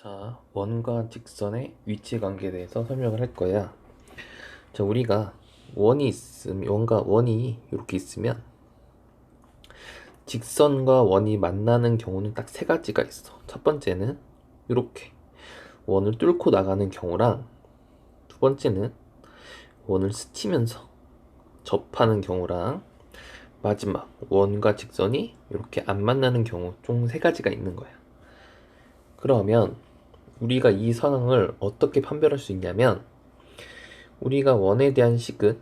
자, 원과 직선의 위치 관계에 대해서 설명을 할 거야. 자, 우리가 원과 원이 이렇게 있으면 직선과 원이 만나는 경우는 딱 세 가지가 있어. 첫 번째는 이렇게 원을 뚫고 나가는 경우랑, 두 번째는 원을 스치면서 접하는 경우랑, 마지막 원과 직선이 이렇게 안 만나는 경우 총 세 가지가 있는 거야. 그러면 우리가 이 상황을 어떻게 판별할 수 있냐면, 우리가 원에 대한 식은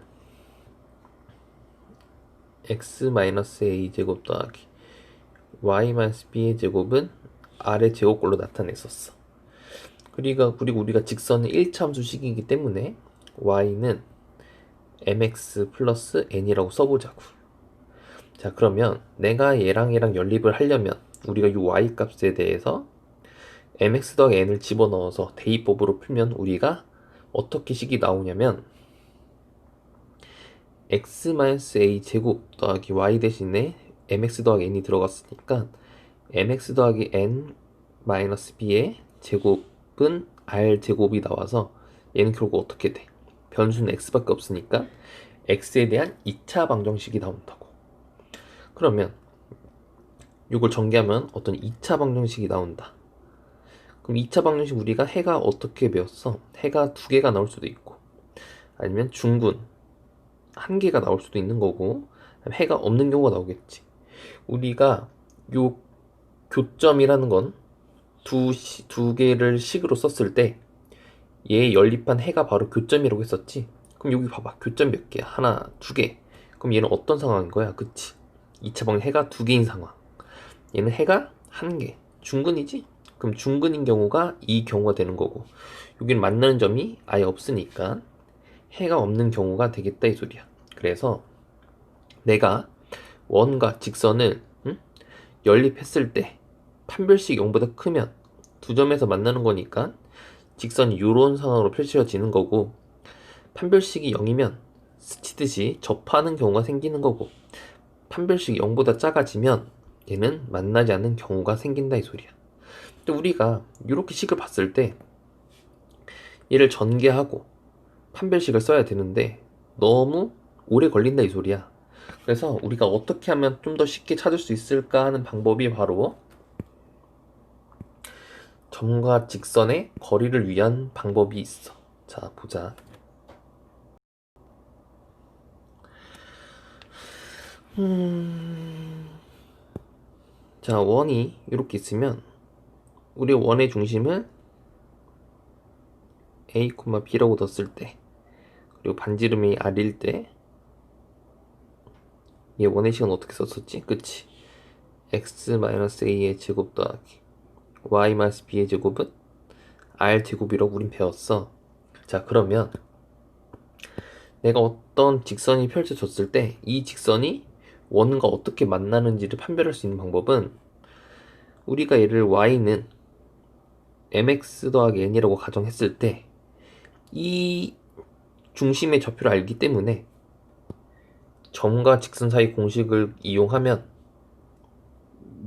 x-a 제곱 더하기 y-b의 제곱은 r의 제곱꼴로 나타냈었어. 그리고 우리가 직선은 1차 함수식이기 때문에 y는 mx 플러스 n이라고 써보자고. 자, 그러면 내가 얘랑 연립을 하려면 우리가 이 y 값에 대해서 mx 더하기 n을 집어넣어서 대입법으로 풀면 우리가 어떻게 식이 나오냐면 x-a 제곱 더하기 y 대신에 mx 더하기 n이 들어갔으니까 mx 더하기 n-b의 제곱은 r 제곱이 나와서 얘는 결국 어떻게 돼? 변수는 x밖에 없으니까 x에 대한 2차 방정식이 나온다고. 그러면 이걸 전개하면 어떤 2차 방정식이 나온다. 그럼 2차 방정식 우리가 해가 어떻게 배웠어? 해가 2개가 나올 수도 있고, 아니면 중군 1개가 나올 수도 있는 거고, 해가 없는 경우가 나오겠지. 우리가 요 교점이라는 건 두 개를 식으로 썼을 때 얘 연립한 해가 바로 교점이라고 했었지. 그럼 여기 봐봐, 교점 몇 개야? 하나, 두 개. 그럼 얘는 어떤 상황인 거야? 그치? 2차 방정 해가 2개인 상황, 얘는 해가 1개, 중근이지? 그럼 중근인 경우가 이 경우가 되는 거고, 여기는 만나는 점이 아예 없으니까 해가 없는 경우가 되겠다 이 소리야. 그래서 내가 원과 직선을 연립했을 때 판별식 0보다 크면 두 점에서 만나는 거니까 직선이 이런 상황으로 펼쳐지는 거고, 판별식이 0이면 스치듯이 접하는 경우가 생기는 거고, 판별식이 0보다 작아지면 얘는 만나지 않는 경우가 생긴다 이 소리야. 근데 우리가 이렇게 식을 봤을 때 얘를 전개하고 판별식을 써야 되는데 너무 오래 걸린다 이 소리야. 그래서 우리가 어떻게 하면 좀 더 쉽게 찾을 수 있을까 하는 방법이 바로 점과 직선의 거리를 위한 방법이 있어. 자, 보자. 자, 원이 이렇게 있으면 우리 원의 중심을 a, b라고 뒀을 때, 그리고 반지름이 r일 때, 얘 원의 식은 어떻게 썼었지? 그치? x-a의 제곱 더하기 y-b의 제곱은 r 제곱이라고 우린 배웠어. 자, 그러면 내가 어떤 직선이 펼쳐졌을 때 이 직선이 원과 어떻게 만나는지를 판별할 수 있는 방법은, 우리가 얘를 y는 mx 더하기 n이라고 가정했을 때 이 중심의 좌표를 알기 때문에 점과 직선 사이 공식을 이용하면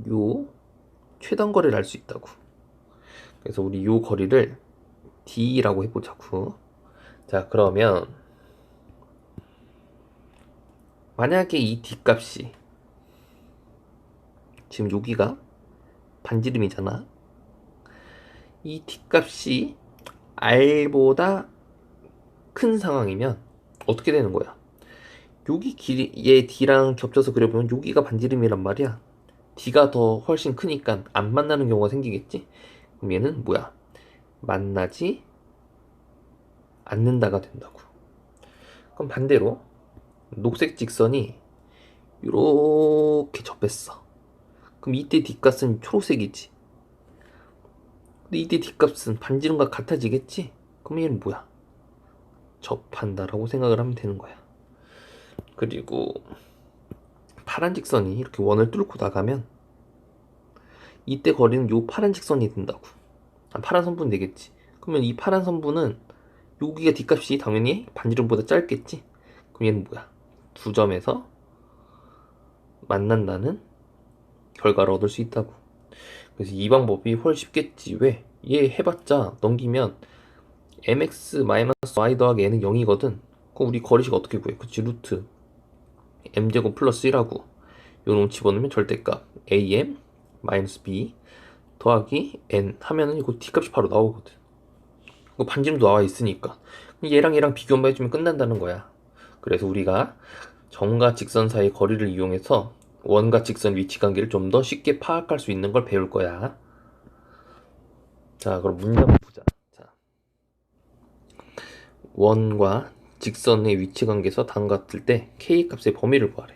요 최단 거리를 알 수 있다고. 그래서 우리 요 거리를 d라고 해보자고. 자, 그러면 만약에 이 d 값이, 지금 여기가 반지름이잖아. 이 d 값이 r보다 큰 상황이면 어떻게 되는 거야? 여기 길이 얘 d랑 겹쳐서 그려보면 여기가 반지름이란 말이야. d가 더 훨씬 크니까 안 만나는 경우가 생기겠지? 그럼 얘는 뭐야? 만나지 않는다가 된다고. 그럼 반대로 녹색 직선이 이렇게 접했어. 그럼 이때 뒷값은 초록색이지. 근데 이때 뒷값은 반지름과 같아지겠지? 그럼 얘는 뭐야? 접한다라고 생각을 하면 되는 거야. 그리고 파란 직선이 이렇게 원을 뚫고 나가면 이때 거리는 요 파란 직선이 된다고. 파란 선분 되겠지. 그러면 이 파란 선분은 여기가 뒷값이 당연히 반지름보다 짧겠지. 그럼 얘는 뭐야? 두 점에서 만난다는 결과를 얻을 수 있다고. 그래서 이 방법이 훨씬 쉽겠지. 왜? 얘 해봤자 넘기면 mx-y 더하기 n은 0이거든. 그럼 우리 거리식 어떻게 구해? 그치, 루트 m제곱 플러스 1하고 요놈 집어넣으면 절대값 am 마이너스 b 더하기 n 하면은 이거 d값이 바로 나오거든. 이거 반지름도 나와 있으니까 얘랑 얘랑 비교만 해주면 끝난다는 거야. 그래서 우리가 점과 직선 사이 거리를 이용해서 원과 직선 위치 관계를 좀 더 쉽게 파악할 수 있는 걸 배울 거야. 자, 그럼 문제 한번 보자. 자, 원과 직선의 위치 관계에서 다음과 같을 때 k 값의 범위를 구하래.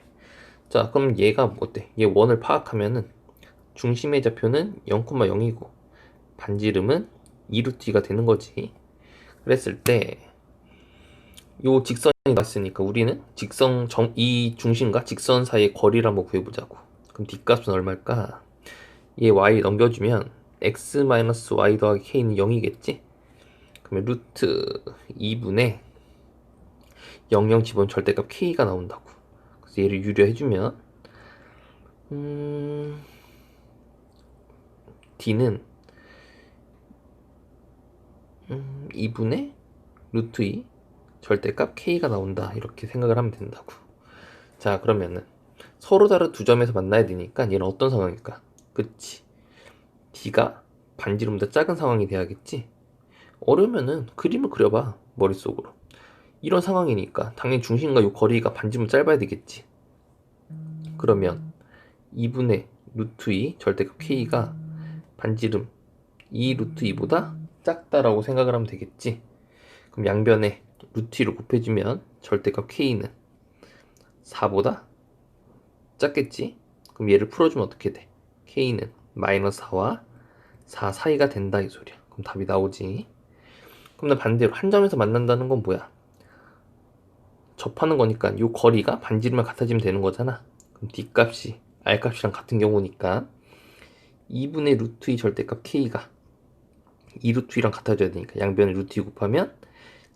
자, 그럼 얘가 어때? 얘 원을 파악하면은 중심의 좌표는 0,0이고 반지름은 2루트가 되는 거지. 그랬을 때 요 직선이 나왔으니까 우리는 이 중심과 직선 사이의 거리를 한번 구해보자고. 그럼 뒷값은 얼마일까? 얘 y 넘겨주면 x-y 더하기 k는 0이겠지? 그러면 루트 2분의 00 집어넣으면 절대값 k가 나온다고. 그래서 얘를 유려해주면 d는 2분의 루트 2 절대값 k가 나온다, 이렇게 생각을 하면 된다고. 자, 그러면은 서로 다른 두 점에서 만나야 되니까 얘는 어떤 상황일까? 그치, d가 반지름보다 작은 상황이 돼야겠지. 어려우면은 그림을 그려봐, 머릿속으로. 이런 상황이니까 당연히 중심과 이 거리가 반지름 짧아야 되겠지. 그러면 2분의 루트 2 절대값 k가 반지름 2 루트 2보다 작다라고 생각을 하면 되겠지. 그럼 양변에 루트 2를 곱해주면 절대값 k는 4보다 작겠지. 그럼 얘를 풀어주면 어떻게 돼? k는 마이너스 4와 4 사이가 된다, 이 소리야. 그럼 답이 나오지. 그럼 나 반대로 한 점에서 만난다는 건 뭐야? 접하는 거니까 이 거리가 반지름과 같아지면 되는 거잖아. 그럼 d값이 r값이랑 같은 경우니까 2분의 루트 2 절대값 k가 2 루트 2랑 같아져야 되니까 양변에 루트 2 곱하면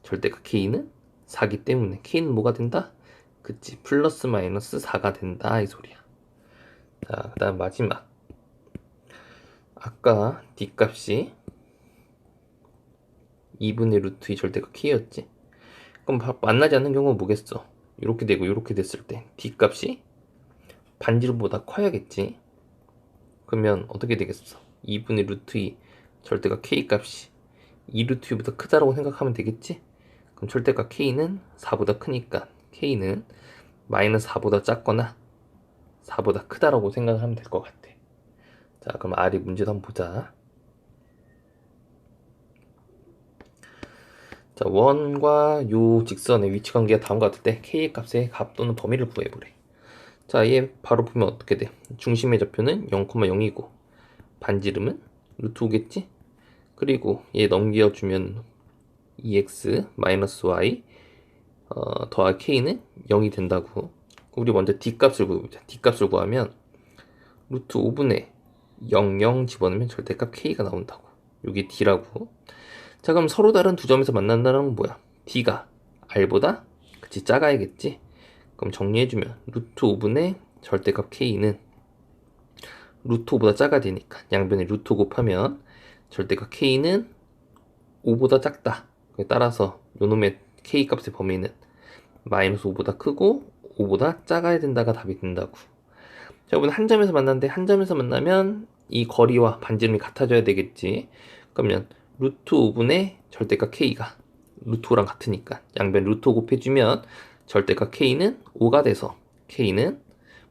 절대값 k는 4기 때문에 k는 뭐가 된다? 그치, 플러스 마이너스 4가 된다, 이 소리야. 자, 그 다음 마지막. 아까 d값이 2분의 루트 2 절대값 k였지. 그럼 만나지 않는 경우는 뭐겠어? 이렇게 되고 이렇게 됐을 때 d값이 반지름보다 커야겠지. 그러면 어떻게 되겠어? 2분의 루트 2 절대값 k값이 2 루트 2보다 크다라고 생각하면 되겠지? 그럼 절대값 k는 4보다 크니까 k는 마이너스 4보다 작거나 4보다 크다라고 생각하면 될 것 같아. 자, 그럼 r이 문제도 한번 보자. 자, 원과 요 직선의 위치 관계가 다음과 같을 때 k의 값의 값 또는 범위를 구해보래. 자, 얘 바로 보면 어떻게 돼? 중심의 좌표는 0,0이고 반지름은 루트 5겠지? 그리고 얘 넘겨주면 2x-y 더하기 k는 0이 된다고. 우리 먼저 d값을 구해보자. d값을 구하면 루트 5분의 00 집어넣으면 절대값 k가 나온다고. 여기 d라고. 자, 그럼 서로 다른 두 점에서 만난다는 건 뭐야? d가 r보다 그치 작아야겠지. 그럼 정리해주면 루트 5분의 절대값 k는 루트 5보다 작아야 되니까 양변에 루트 5 곱하면 절대값 k는 5보다 작다. 따라서 요놈의 k 값의 범위는 마이너스 5보다 크고 5보다 작아야 된다가 답이 된다고. 자, 이번에 한 점에서 만났는데 한 점에서 만나면 이 거리와 반지름이 같아져야 되겠지. 그러면 루트 5분의 절대값 k가 루트 5랑 같으니까 양변 루트 5 곱해주면 절대값 k는 5가 돼서 k는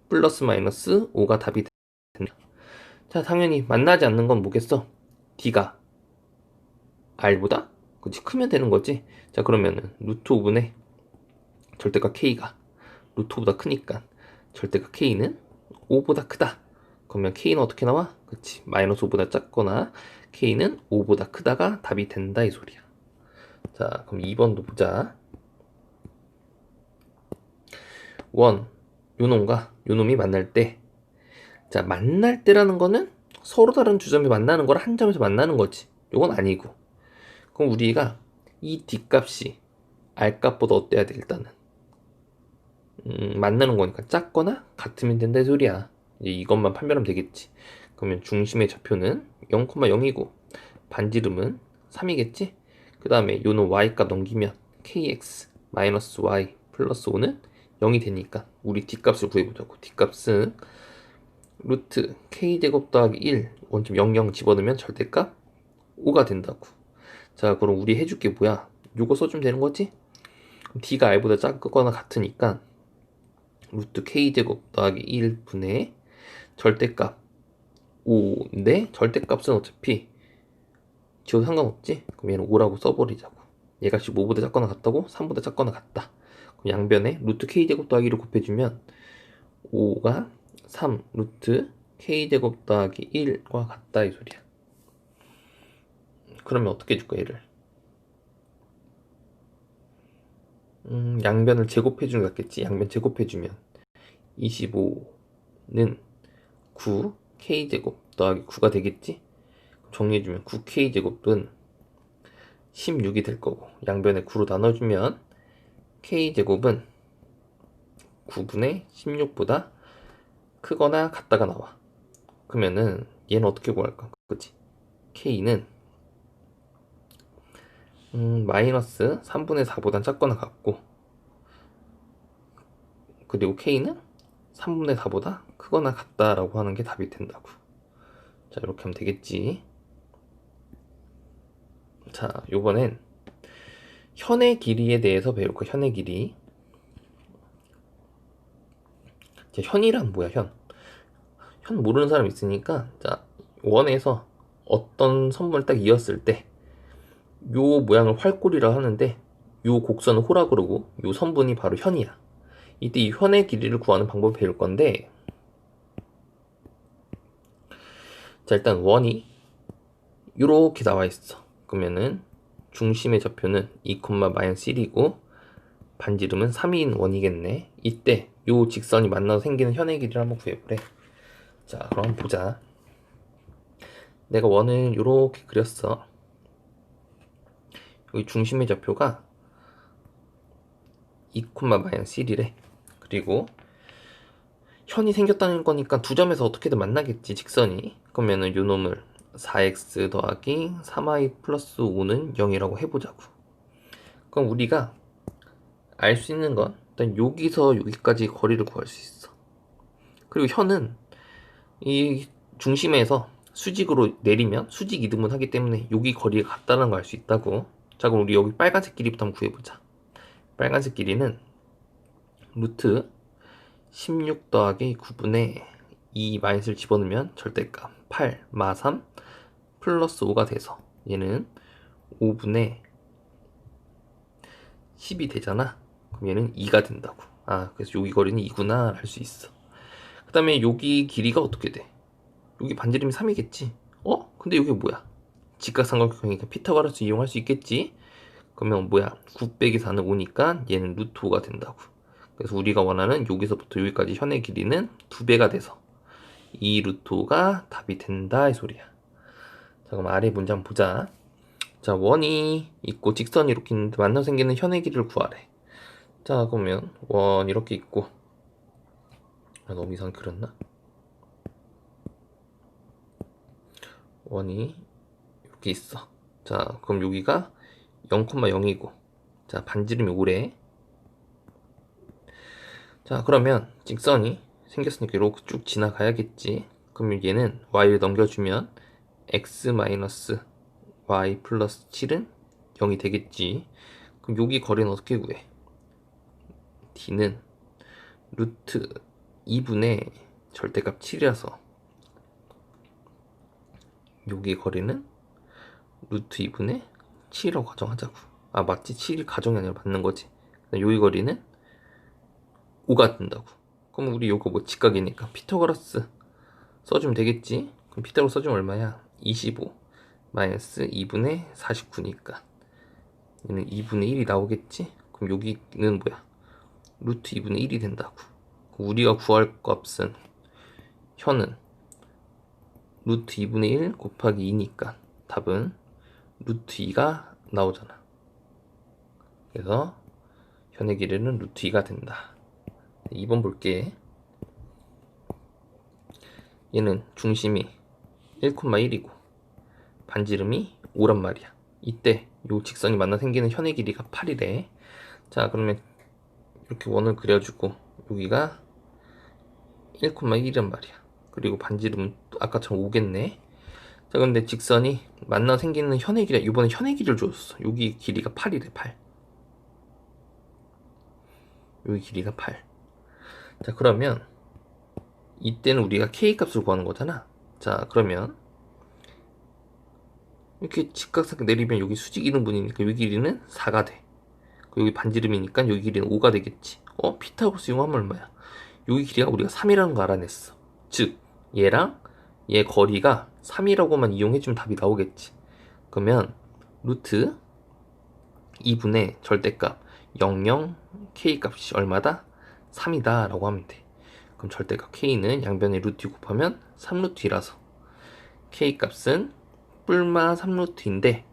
플러스 마이너스 5가 답이 된다. 자, 당연히 만나지 않는 건 뭐겠어? d가 r보다 그치 크면 되는 거지. 자, 그러면은 루트 5분의 절대값 k가 루트 5보다 크니까 절대값 k는 5보다 크다. 그러면 k는 어떻게 나와? 그치, 마이너스 5보다 작거나 k는 5보다 크다가 답이 된다, 이 소리야. 자, 그럼 2번도 보자. 원, 요놈과 요놈이 만날 때. 자, 만날 때라는 거는 서로 다른 두 점이 만나는 거라 한 점에서 만나는 거지. 요건 아니고. 그럼 우리가 이 d값이 r값보다 어때야 돼? 일단은 만나는 거니까 작거나 같으면 된다, 이 소리야. 이제 이것만 판별하면 되겠지. 그러면 중심의 좌표는 0,0이고 반지름은 3이겠지? 그 다음에 요는 y값 넘기면 kx 마이너스 y 플러스 5는 0이 되니까 우리 뒷값을 구해보자고. 뒷값은 루트 k제곱 더하기 1 원점 00 집어넣으면 절대값 5가 된다고. 자, 그럼 우리 해줄 게 뭐야? 요거 써주면 되는 거지? d가 r보다 작거나 같으니까 루트 k제곱 더하기 1분의 절대값 5인데 절대값은 어차피 지워도 상관없지? 그럼 얘는 5라고 써버리자고. 얘가 지금 5보다 작거나 같다고? 3보다 작거나 같다. 그럼 양변에 루트 k제곱 더하기를 곱해주면 5가 3 루트 k제곱 더하기 1과 같다 이 소리야. 그러면 어떻게 해줄 거야 얘를? 양변을 제곱해주는 게 낫겠지. 양변 제곱해주면 25는 9 k제곱 더하기 9가 되겠지. 정리해주면 9k제곱은 16이 될 거고, 양변에 9로 나눠주면 k제곱은 9분의 16보다 크거나 같다가 나와. 그러면은 얘는 어떻게 구할까? 그치? k는 마이너스 3분의 4보단 작거나 같고, 그리고 k는 3분의 4보다 크거나 같다라고 하는 게 답이 된다고. 자, 이렇게 하면 되겠지. 자, 요번엔 현의 길이에 대해서 배울 거야. 현의 길이. 자, 현이란 뭐야? 현 모르는 사람 있으니까, 자, 원에서 어떤 선분을 딱 이었을 때 요 모양을 활골이라 하는데, 요 곡선을 호라 그러고 요 선분이 바로 현이야. 이때 이 현의 길이를 구하는 방법을 배울 건데, 자, 일단 원이 요렇게 나와 있어. 그러면은 중심의 좌표는 2,-1이고 반지름은 3인 원이겠네. 이때 요 직선이 만나서 생기는 현의 길이를 한번 구해보래. 자, 그럼 한번 보자. 내가 원을 요렇게 그렸어. 여기 중심의 좌표가 2,-1이래. 그리고 현이 생겼다는 거니까 두 점에서 어떻게든 만나겠지, 직선이. 그러면은 요 놈을 4x 더하기 3y 플러스 5는 0이라고 해보자고. 그럼 우리가 알 수 있는 건 일단 여기서 여기까지 거리를 구할 수 있어. 그리고 현은 이 중심에서 수직으로 내리면 수직 이등분 하기 때문에 여기 거리가 같다는 걸 알 수 있다고. 자, 그럼 우리 여기 빨간색 길이부터 한번 구해보자. 빨간색 길이는 루트 16 더하기 9분의 2 마이너스를 집어넣으면 절대값 8 마 3 플러스 5가 돼서 얘는 5분의 10이 되잖아. 그럼 얘는 2가 된다고. 아, 그래서 여기 거리는 2구나 할 수 있어. 그 다음에 여기 길이가 어떻게 돼? 여기 반지름이 3이겠지? 근데 여기 뭐야? 직각삼각형이니까 피타고라스 이용할 수 있겠지? 그러면 뭐야? 9 빼기 4는 5니까 얘는 루트 5가 된다고. 그래서 우리가 원하는 여기서부터 여기까지 현의 길이는 2배가 돼서 2 루트 5가 답이 된다 이 소리야. 자, 그럼 아래 문장 보자. 자, 원이 있고 직선이 이렇게 있는데 만나서 생기는 현의 길이를 구하래. 자, 그러면 원 이렇게 있고, 너무 이상하게 그렸나? 원이 이렇게 있어. 자, 그럼 여기가 0,0이고, 자, 반지름이 5래. 자, 그러면 직선이 생겼으니까 이렇게 쭉 지나가야겠지. 그러면 얘는 y를 넘겨주면 x 마이너스 y 플러스 7은 0이 되겠지. 그럼 여기 거리는 어떻게 구해? d는 루트 2분의 절대값 7이라서 여기 거리는 루트 2분의 7이라고 가정하자고. 아, 맞지? 7이 가정이 아니라 맞는 거지. 여기 거리는 5가 된다고. 그럼 우리 요거 뭐 직각이니까 피타고라스 써주면 되겠지? 그럼 피타고라스 써주면 얼마야? 25 마이너스 2분의 49니까 얘는 2분의 1이 나오겠지? 그럼 여기는 뭐야? 루트 2분의 1이 된다고. 우리가 구할 값은 현은 루트 2분의 1 곱하기 2니까 답은 루트 2가 나오잖아. 그래서 현의 길이는 루트 2가 된다. 2번 볼게. 얘는 중심이 1,1이고 반지름이 5란 말이야. 이때 요 직선이 만나 생기는 현의 길이가 8이래. 자, 그러면 이렇게 원을 그려주고 여기가 1,1이란 말이야. 그리고 반지름은 아까처럼 5겠네. 자, 근데 직선이 만나 생기는 현의 길이, 이번에 현의 길이를 줬어. 여기 길이가 8이래, 8. 여기 길이가 8. 자, 그러면 이때는 우리가 K 값을 구하는 거잖아. 자, 그러면 이렇게 직각삼각 내리면 여기 수직 이등분이니까 여기 길이는 4가 돼. 여기 반지름이니까 여기 길이는 5가 되겠지. 피타고라스 이용하면 얼마야? 여기 길이가 우리가 3이라는 거 알아냈어. 즉 얘랑 얘 거리가 3이라고만 이용해주면 답이 나오겠지. 그러면 루트 2분의 절대값 00 K 값이 얼마다? 3이다 라고 하면 돼. 그럼 절대값 K는 양변에 루트 2 곱하면 3루트 2라서 K 값은 뿔마 3루트인데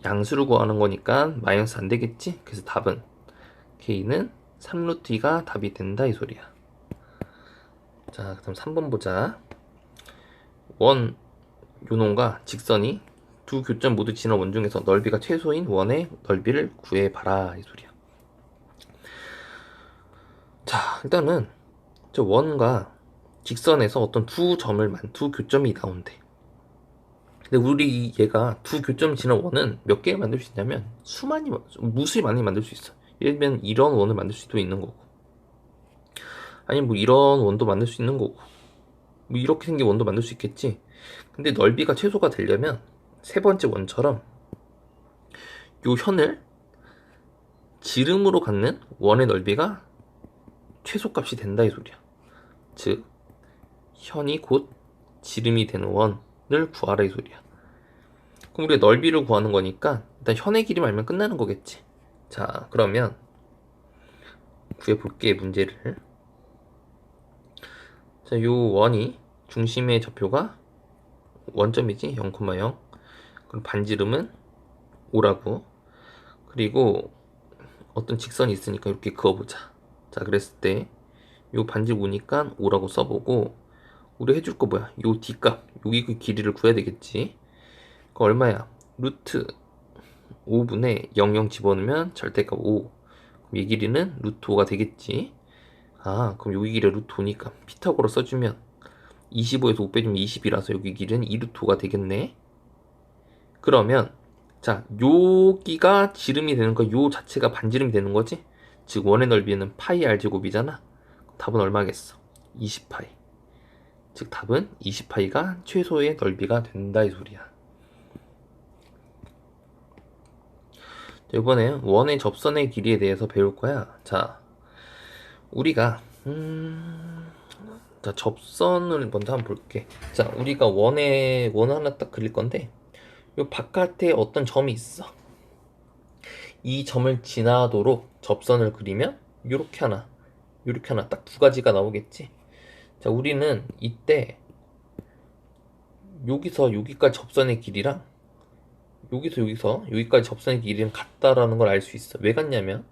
양수를 구하는 거니까 마이너스 안 되겠지? 그래서 답은 K는 3루트 2가 답이 된다 이 소리야. 자, 그럼 3번 보자. 원 요놈과 직선이 두 교점 모두 지난 원 중에서 넓이가 최소인 원의 넓이를 구해봐라 이 소리야. 자, 일단은 저 원과 직선에서 어떤 두 교점이 나온대. 근데 우리 얘가 두 교점 지난 원은 몇 개 만들 수 있냐면 무수히 많이 만들 수 있어. 예를 들면 이런 원을 만들 수도 있는 거고, 아니면 뭐 이런 원도 만들 수 있는 거고, 뭐 이렇게 생긴 원도 만들 수 있겠지. 근데 넓이가 최소가 되려면 세 번째 원처럼 요 현을 지름으로 갖는 원의 넓이가 최소값이 된다 이 소리야. 즉 현이 곧 지름이 되는 원을 구하라 이 소리야. 그럼 우리가 넓이를 구하는 거니까 일단 현의 길이만 알면 끝나는 거겠지. 자, 그러면 구해볼게 문제를. 자, 요 원이 중심의 좌표가 원점이지 0,0. 그럼 반지름은 5라고. 그리고 어떤 직선이 있으니까 이렇게 그어보자. 자, 그랬을 때 요 반지름 5니까 5라고 써보고, 우리 해줄 거 뭐야? 요 D값, 여기 그 길이를 구해야 되겠지. 그 얼마야? 루트 5분의 00 집어넣으면 절대값 5. 그럼 이 길이는 루트 5가 되겠지. 아, 그럼 여기 길이 루트 5니까 피타고라 써주면 25에서 5 빼주면 20이라서 여기 길이는 2루트 5가 되겠네. 그러면 자, 여기가 지름이 되는 거, 요 자체가 반지름이 되는 거지. 즉 원의 넓이는 파이 r 제곱이잖아. 답은 얼마겠어? 20파이. 즉 답은 20파이가 최소의 넓이가 된다 이 소리야. 이번에 원의 접선의 길이에 대해서 배울 거야. 자, 우리가 자, 접선을 먼저 한번 볼게. 자, 우리가 원 하나 딱 그릴 건데, 요 바깥에 어떤 점이 있어. 이 점을 지나도록 접선을 그리면 요렇게 하나 딱 두 가지가 나오겠지. 자, 우리는 이때 여기서 여기까지 접선의 길이랑 여기서 여기까지 접선의 길이는 같다라는 걸 알 수 있어. 왜 같냐면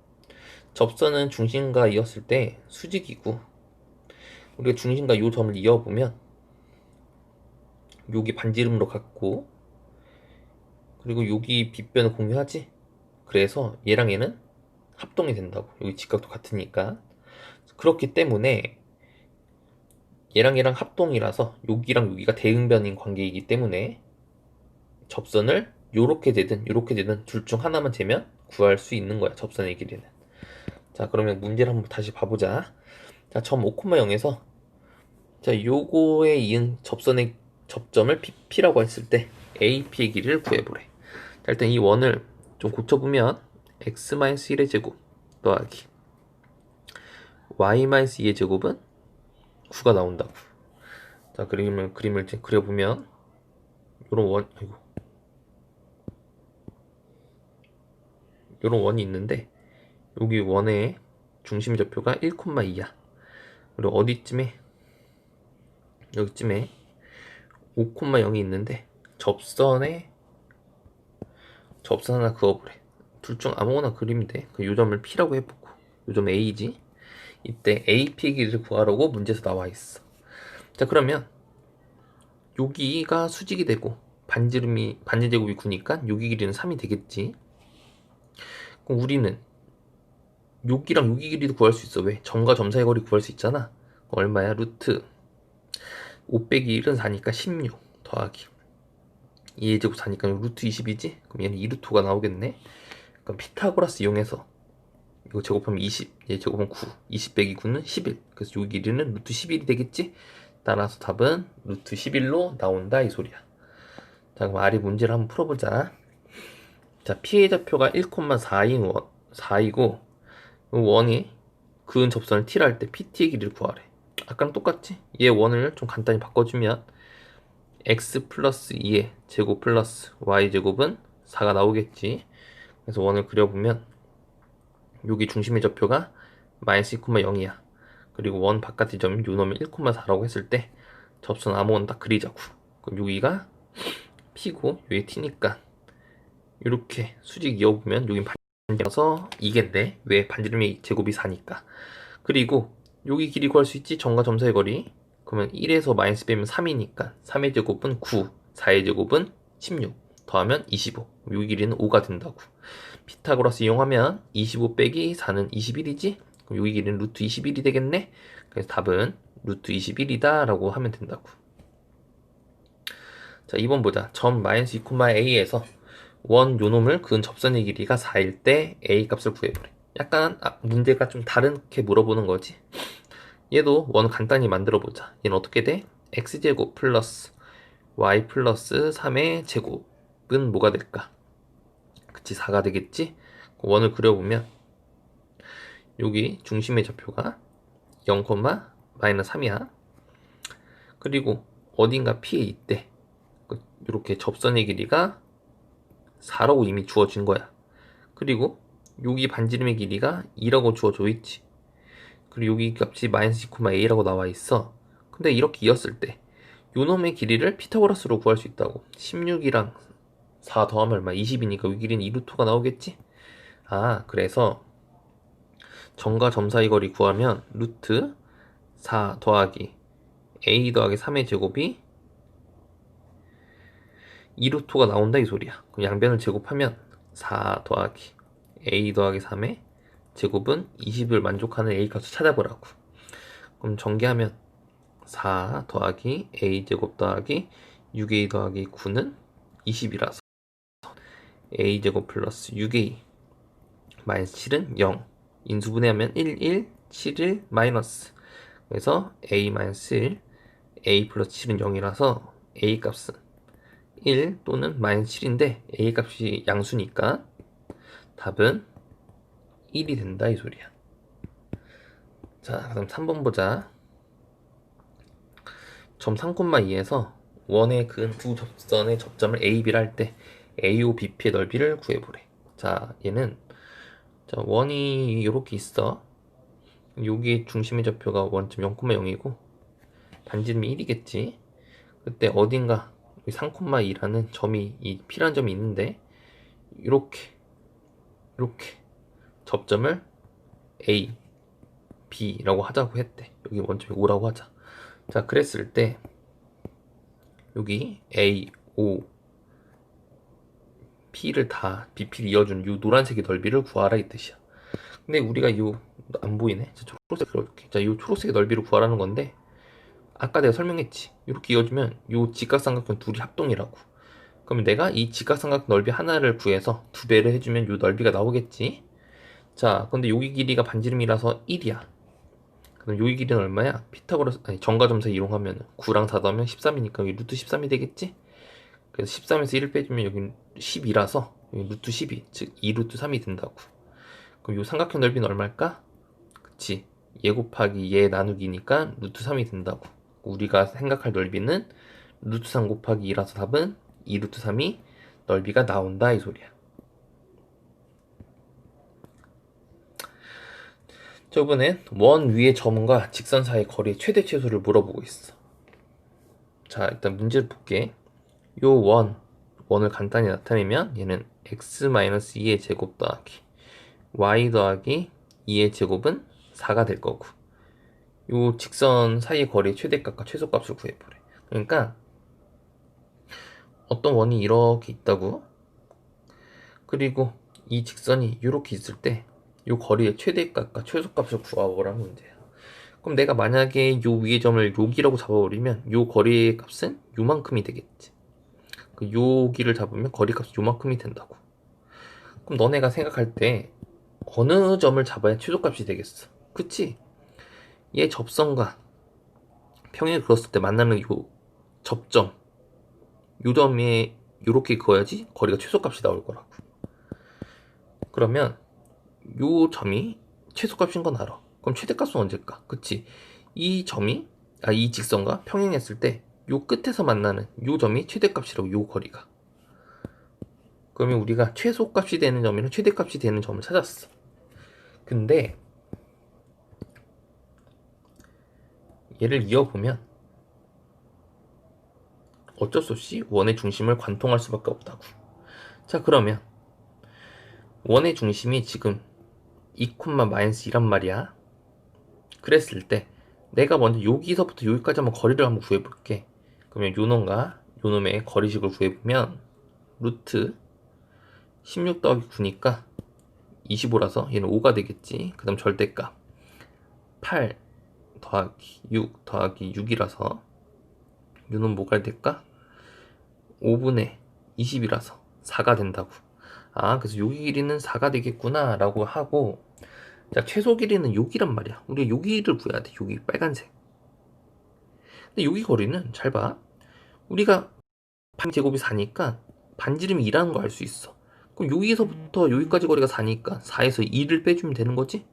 접선은 중심과 이었을 때 수직이고, 우리가 중심과 요 점을 이어보면 여기 반지름으로 같고, 그리고 여기 빗변을 공유하지. 그래서 얘랑 얘는 합동이 된다고. 여기 직각도 같으니까. 그렇기 때문에 얘랑 합동이라서 여기랑 여기가 대응변인 관계이기 때문에 접선을 요렇게 되든 둘 중 하나만 재면 구할 수 있는 거야, 접선의 길이는. 자, 그러면 문제를 한번 다시 봐보자. 자, 점 5,0에서 자, 요거에 이은 접선의 접점을 PP라고 했을 때 AP의 길이를 구해보래. 자, 일단 이 원을 좀 고쳐보면 x-1의 제곱 더하기 y-2의 제곱은 9가 나온다고. 자, 그림을 이제 그려보면 요런 원이 있는데, 여기 원의 중심 좌표가 1,2야. 그리고 어디쯤에 여기쯤에 5,0이 있는데 접선 하나 그어보래. 둘 중 아무거나 그리면 돼. 그 요점을 P라고 해보고, 요점 A지. 이때 AP 길이를 구하라고 문제에서 나와 있어. 자, 그러면 여기가 수직이 되고 반지 제곱이 9니까 여기 길이는 3이 되겠지. 그럼 우리는 여기랑 여기 길이도 구할 수 있어. 왜? 점과 점 사이 거리 구할 수 있잖아. 얼마야? 루트 5 빼기 1은 4니까 16 더하기 2의 제곱 4니까 루트 20이지? 그럼 얘는 2루트가 나오겠네. 그럼 피타고라스 이용해서 이거 제곱하면 20, 얘 제곱하면 9, 20 빼기 9는 11. 그래서 요 길이는 루트 11이 되겠지? 따라서 답은 루트 11로 나온다 이 소리야. 자, 그럼 아래 문제를 한번 풀어보자. 자, 피해 좌표가 1,4인 4이고 원이 그은 접선을 t를 할 때 pt의 길이를 구하래. 아까랑 똑같지? 얘 원을 좀 간단히 바꿔주면 x 플러스 2의 제곱 플러스 y 제곱은 4가 나오겠지. 그래서 원을 그려보면 여기 중심의 좌표가 마이너스 2,0이야. 그리고 원 바깥의 점이 요 놈이 1,4라고 했을 때 접선 아무거나 딱 그리자고. 그럼 여기가 p고 여기 t니까 이렇게 수직 이어보면 여긴 반지라서 2겠네. 왜? 반지름의 제곱이 4니까. 그리고 여기 길이 구할 수 있지? 점과 점 사이의 거리. 그러면 1에서 마이너스 빼면 3이니까 3의 제곱은 9, 4의 제곱은 16 더하면 25. 여기 길이는 5가 된다고. 피타고라스 이용하면 25 빼기 4는 21이지? 그럼 여기 길이는 루트 21이 되겠네? 그래서 답은 루트 21이다 라고 하면 된다고. 자, 2번 보자. 점 마이너스 2,a에서 원 요놈을 그은 접선의 길이가 4일 때 a 값을 구해보래. 약간 문제가 좀 다르게 물어보는 거지. 얘도 원 간단히 만들어보자. 얘는 어떻게 돼? x제곱 플러스 y 플러스 3의 제곱은 뭐가 될까? 그치, 4가 되겠지? 원을 그려보면 여기 중심의 좌표가 0, 마이너스 3이야. 그리고 어딘가 P에 있대. 이렇게 접선의 길이가 4라고 이미 주어진 거야. 그리고 여기 반지름의 길이가 2라고 주어져 있지. 그리고 여기 값이 마이너스 2,a라고 나와 있어. 근데 이렇게 이었을 때 요놈의 길이를 피타고라스로 구할 수 있다고. 16이랑 4 더하면 얼마? 20이니까 이 길이는 2루트가 나오겠지? 그래서 점과 점 사이 거리 구하면 루트 4 더하기 a 더하기 3의 제곱이 2루트가 나온다 이 소리야. 그럼 양변을 제곱하면 4 더하기 a 더하기 3의 제곱은 20을 만족하는 a 값을 찾아보라고. 그럼 전개하면 4 더하기 a 제곱 더하기 6a 더하기 9는 20이라서 a 제곱 플러스 6a 마이너스 7은 0. 인수분해하면 1, 1, 7, 1 마이너스. 그래서 a 마이너스 1, a 플러스 7은 0이라서 a 값은 1 또는 마이너스 7인데 a 값이 양수니까 답은 1이 된다 이 소리야. 자, 그럼 3번 보자. 점 3,2에서 원의 근 두 접선의 접점을 A, B를 할 때 AO, BP의 넓이를 구해보래. 자, 얘는 원이 이렇게 있어. 여기 중심의 좌표가 원점 0,0이고 반지름이 1이겠지. 그때 어딘가 3,2라는 점이 이 P라는 점이 있는데 이렇게 접점을 A, B라고 하자고 했대. 여기 원점이 5라고 하자. 자, 그랬을 때 여기 A, O, P를 다 BP를 이어준 이 노란색의 넓이를 구하라 이 뜻이야. 근데 우리가 안 보이네. 초록색 그렇게. 자, 이 초록색의 넓이를 구하라는 건데 아까 내가 설명했지. 이렇게 이어주면 이 직각삼각형 둘이 합동이라고. 그러면 내가 이 직각삼각형 넓이 하나를 구해서 2배를 해주면 이 넓이가 나오겠지. 자, 근데 여기 길이가 반지름이라서 1이야. 그럼 여기 길이는 얼마야? 피타고라스 점과 점 사이 이용하면 9랑 4 더하면 13이니까 여기 루트 13이 되겠지? 그래서 13에서 1을 빼주면 여기 12라서 여기 루트 12, 즉 2루트 3이 된다고. 그럼 이 삼각형 넓이는 얼마일까? 그치, 얘 곱하기 얘 나누기니까 루트 3이 된다고. 우리가 생각할 넓이는 루트 3 곱하기 2라서 답은 2루트 3이 넓이가 나온다 이 소리야. 저번엔 원 위의 점과 직선 사이의 거리의 최대 최소를 물어보고 있어. 자, 일단 문제를 볼게. 요 원을 간단히 나타내면 얘는 x-2의 제곱 더하기 y 더하기 2의 제곱은 4가 될 거고, 요 직선 사이의 거리의 최대값과 최소값을 구해보래. 그러니까 어떤 원이 이렇게 있다고. 그리고 이 직선이 이렇게 있을 때 이 거리의 최대값과 최소값을 구하보라는 문제야. 그럼 내가 만약에 요 위의 점을 여기라고 잡아버리면 요 거리의 값은 요만큼이 되겠지. 그 여기를 잡으면 거리 값이 요만큼이 된다고. 그럼 너네가 생각할 때 어느 점을 잡아야 최소값이 되겠어? 그치? 얘 접선과 평행을 그었을 때 만나는 요 접점, 요 점에 요렇게 그어야지 거리가 최소값이 나올 거라고. 그러면 요 점이 최소값인 건 알아. 그럼 최대값은 언제일까? 그치? 이 직선과 평행했을 때 요 끝에서 만나는 요 점이 최대값이라고, 요 거리가. 그러면 우리가 최소값이 되는 점이랑 최대값이 되는 점을 찾았어. 근데 얘를 이어보면 어쩔 수 없이 원의 중심을 관통할 수밖에 없다고. 자, 그러면 원의 중심이 지금 2,-2란 말이야. 그랬을 때 내가 먼저 여기서부터 여기까지 한번 거리를 한번 구해볼게. 그러면 요놈과 요놈의 거리식을 구해보면 루트 16 더하기 9니까 25라서 얘는 5가 되겠지. 그 다음 절대값 8 더하기 6 더하기 6이라서 요놈 뭐가 될까? 5분의 20이라서 4가 된다고. 아, 그래서 여기 길이는 4가 되겠구나 라고 하고, 자, 최소 길이는 여기란 말이야. 우리가 여기를 구해야 돼. 여기 빨간색. 근데 여기 거리는 잘 봐. 우리가 반제곱이 4니까 반지름이 2라는 거 알 수 있어. 그럼 여기서부터 여기까지 거리가 4니까 4에서 2를 빼주면 되는 거지?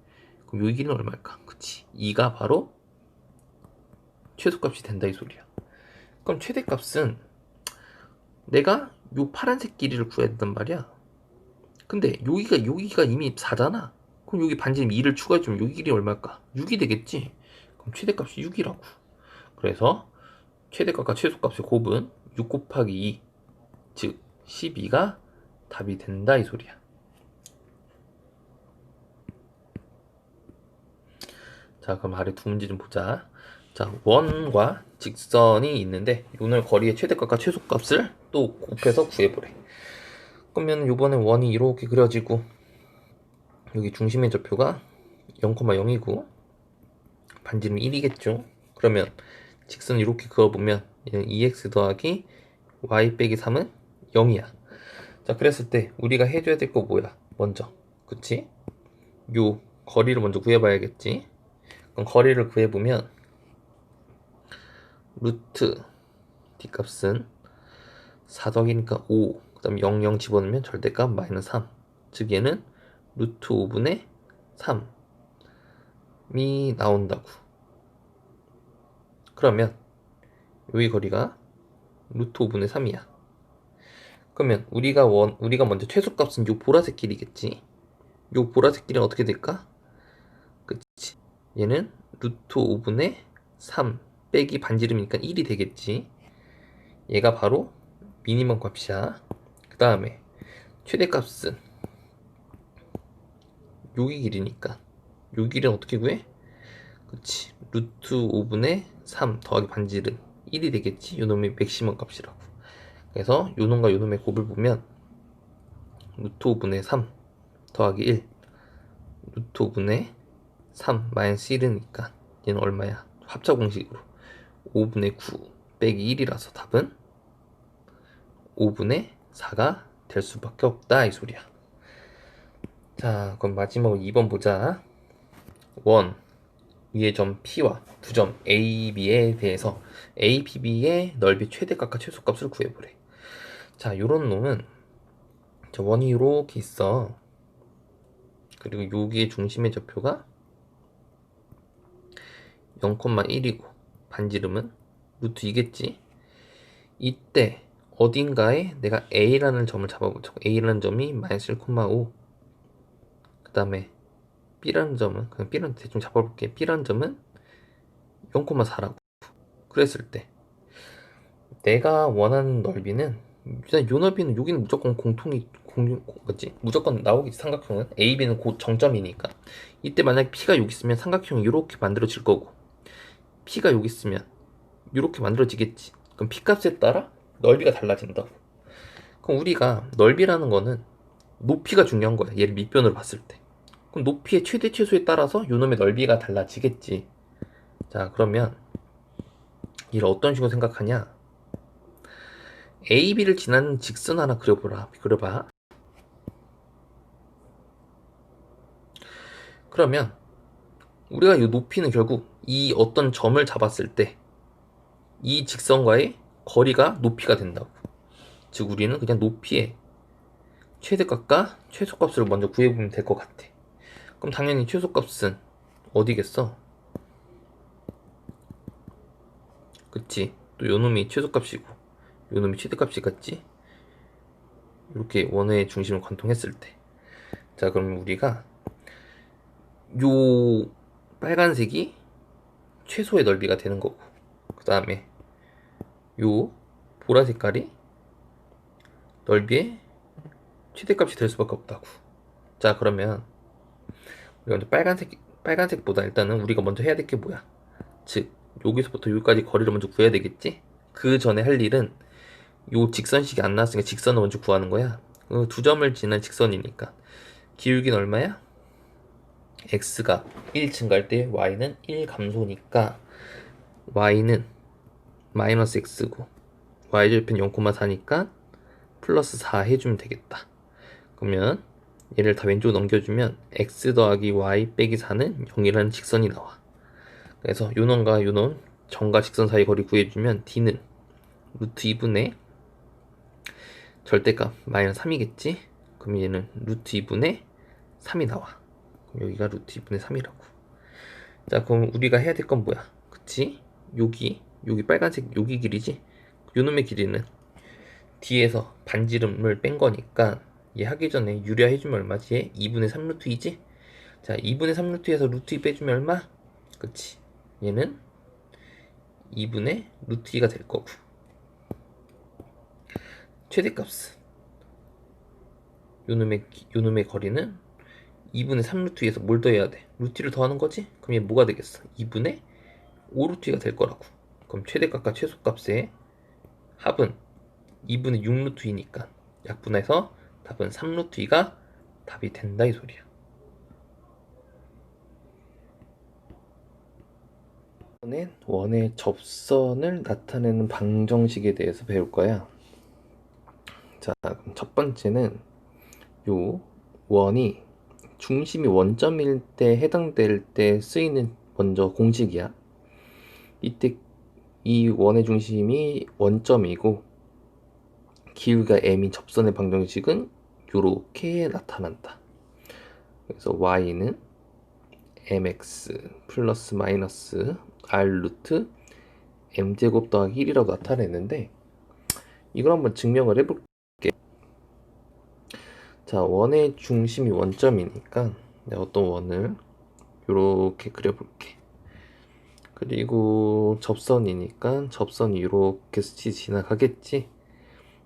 그럼 여기 길이는 얼마일까? 그치, 2가 바로 최소값이 된다 이 소리야. 그럼 최대값은 내가 요 파란색 길이를 구해야 된단 말이야. 근데 여기가 이미 4잖아. 그럼 여기 반지름 2를 추가해주면 여기 길이 얼마일까? 6이 되겠지? 그럼 최대값이 6이라고. 그래서 최대값과 최소값의 곱은 6 곱하기 2, 즉 12가 답이 된다 이 소리야. 자, 그럼 아래 두 문제 좀 보자. 자, 원과 직선이 있는데 오늘 거리의 최대값과 최소값을 또 곱해서 구해보래. 그러면 요번에 원이 이렇게 그려지고 여기 중심의 좌표가 0,0이고 반지름 1이겠죠. 그러면 직선을 이렇게 그어보면 얘는 2x 더하기 y 빼기 3은 0이야. 자, 그랬을 때 우리가 해줘야 될 거 뭐야? 먼저, 그치? 요 거리를 먼저 구해봐야겠지. 그럼 거리를 구해보면 루트 뒷값은 4 더하기니까 5, 그 다음 0, 0 집어넣으면 절대값 마이너스 3, 즉 얘는 루트 5분의 3이 나온다고. 그러면 여기 거리가 루트 5분의 3이야. 그러면 우리가 먼저 최소값은 요 보라색 길이겠지. 요 보라색 길이는 어떻게 될까? 그치, 얘는 루트 5분의 3 빼기 반지름이니까 1이 되겠지. 얘가 바로 미니멈 값이야. 그 다음에 최대값은 여기 길이니까 요 길이는 어떻게 구해? 그치, 루트 5분의 3 더하기 반지름 1이 되겠지. 요놈의 맥시멈 값이라고. 그래서 요놈과 요놈의 곱을 보면 루트 5분의 3 더하기 1, 루트 5분의 3 마이너스 1이니까 얘는 얼마야? 합차 공식으로 5분의 9 빼기 1이라서 답은 5분의 4가 될 수밖에 없다 이 소리야. 자, 그럼 마지막으로 2번 보자. 원 위의 점 P와 두 점 A, B에 대해서 A, P, B의 넓이 최대값과 최소값을 구해보래. 자, 요런 놈은 저 원이 이렇게 있어. 그리고 여기의 중심의 좌표가 0,1이고 반지름은 루트 2겠지. 이때 어딘가에 내가 A라는 점을 잡아보자. A라는 점이 마이너스 1,5, 그 다음에 B라는 점은 그냥 B라는 대충 잡아볼게. B라는 점은 0,4라고. 그랬을 때 내가 원하는 넓이는 일단 요 넓이는 여기는 무조건 맞지? 무조건 나오겠지. 삼각형은 A, B는 곧 정점이니까. 이때 만약에 P가 여기 있으면 삼각형이 이렇게 만들어질 거고 P가 여기 있으면 이렇게 만들어지겠지. 그럼 P 값에 따라 넓이가 달라진다고. 그럼 우리가 넓이라는 거는 높이가 중요한 거야. 얘를 밑변으로 봤을 때. 그럼 높이의 최대 최소에 따라서 요놈의 넓이가 달라지겠지. 자, 그러면 이를 어떤 식으로 생각하냐? AB를 지나는 직선 하나 그려봐. 그러면 우리가 이 높이는 결국 이 어떤 점을 잡았을 때 이 직선과의 거리가 높이가 된다고. 즉 우리는 그냥 높이의 최대값과 최소값을 먼저 구해보면 될 것 같아. 그럼 당연히 최소값은 어디겠어? 그치? 또 요놈이 최소값이고 요놈이 최대값이겠지? 이렇게 원의 중심을 관통했을 때. 자, 그럼 우리가 요 빨간색이 최소의 넓이가 되는 거고, 그 다음에 요 보라 색깔이 넓이의 최대값이 될 수밖에 없다고. 자, 그러면 우리가 먼저 빨간색보다 일단은 우리가 먼저 해야 될 게 뭐야? 즉 여기서부터 여기까지 거리를 먼저 구해야 되겠지? 그 전에 할 일은 요 직선식이 안 나왔으니까 직선을 먼저 구하는 거야. 두 점을 지난 직선이니까 기울기는 얼마야? x가 1 증가할 때 y는 1 감소니까 y는 마이너스 x고 y절편 0,4니까 플러스 4 해주면 되겠다. 그러면 얘를 다 왼쪽으로 넘겨주면 x 더하기 y 빼기 4는 0이라는 직선이 나와. 그래서 요놈과 요놈 점과 직선 사이 거리 구해주면 d는 루트 2분의 절대값 마이너스 3이겠지? 그럼 얘는 루트 2분의 3이 나와. 그럼 여기가 루트 2분의 3이라고. 자, 그럼 우리가 해야 될 건 뭐야? 그치? 여기 빨간색 여기 길이지? 요놈의 길이는 뒤에서 반지름을 뺀 거니까 얘 하기 전에 유리화 해주면 얼마지? 얘 2분의 3 루트 2지? 자, 2분의 3 루트에서 루트 2 빼주면 얼마? 그치? 얘는 2분의 루트 2가 될 거고. 최대값은 요놈의 거리는 2분의 3 루트 2에서 뭘 더해야 돼? 루트 2를 더하는 거지? 그럼 얘 뭐가 되겠어? 2분의 5 루트 2가 될 거라고. 그럼 최대값과 최소값의 합은 2분의 6 루트 2니까 약분해서 답은 3 루트 2가 답이 된다 이 소리야. 이번엔 원의 접선을 나타내는 방정식에 대해서 배울 거야. 자, 그럼 첫 번째는 요 원이 중심이 원점일 때 해당될 때 쓰이는 먼저 공식이야. 이때 이 원의 중심이 원점이고 기울기가 m인 접선의 방정식은 요렇게 나타난다. 그래서 y는 mx 플러스 마이너스 r 루트 m제곱 더하기 1이라고 나타냈는데 이걸 한번 증명을 해볼게. 자, 원의 중심이 원점이니까 내가 어떤 원을 요렇게 그려볼게. 그리고 접선이니까 접선이 이렇게 스치 지나가겠지.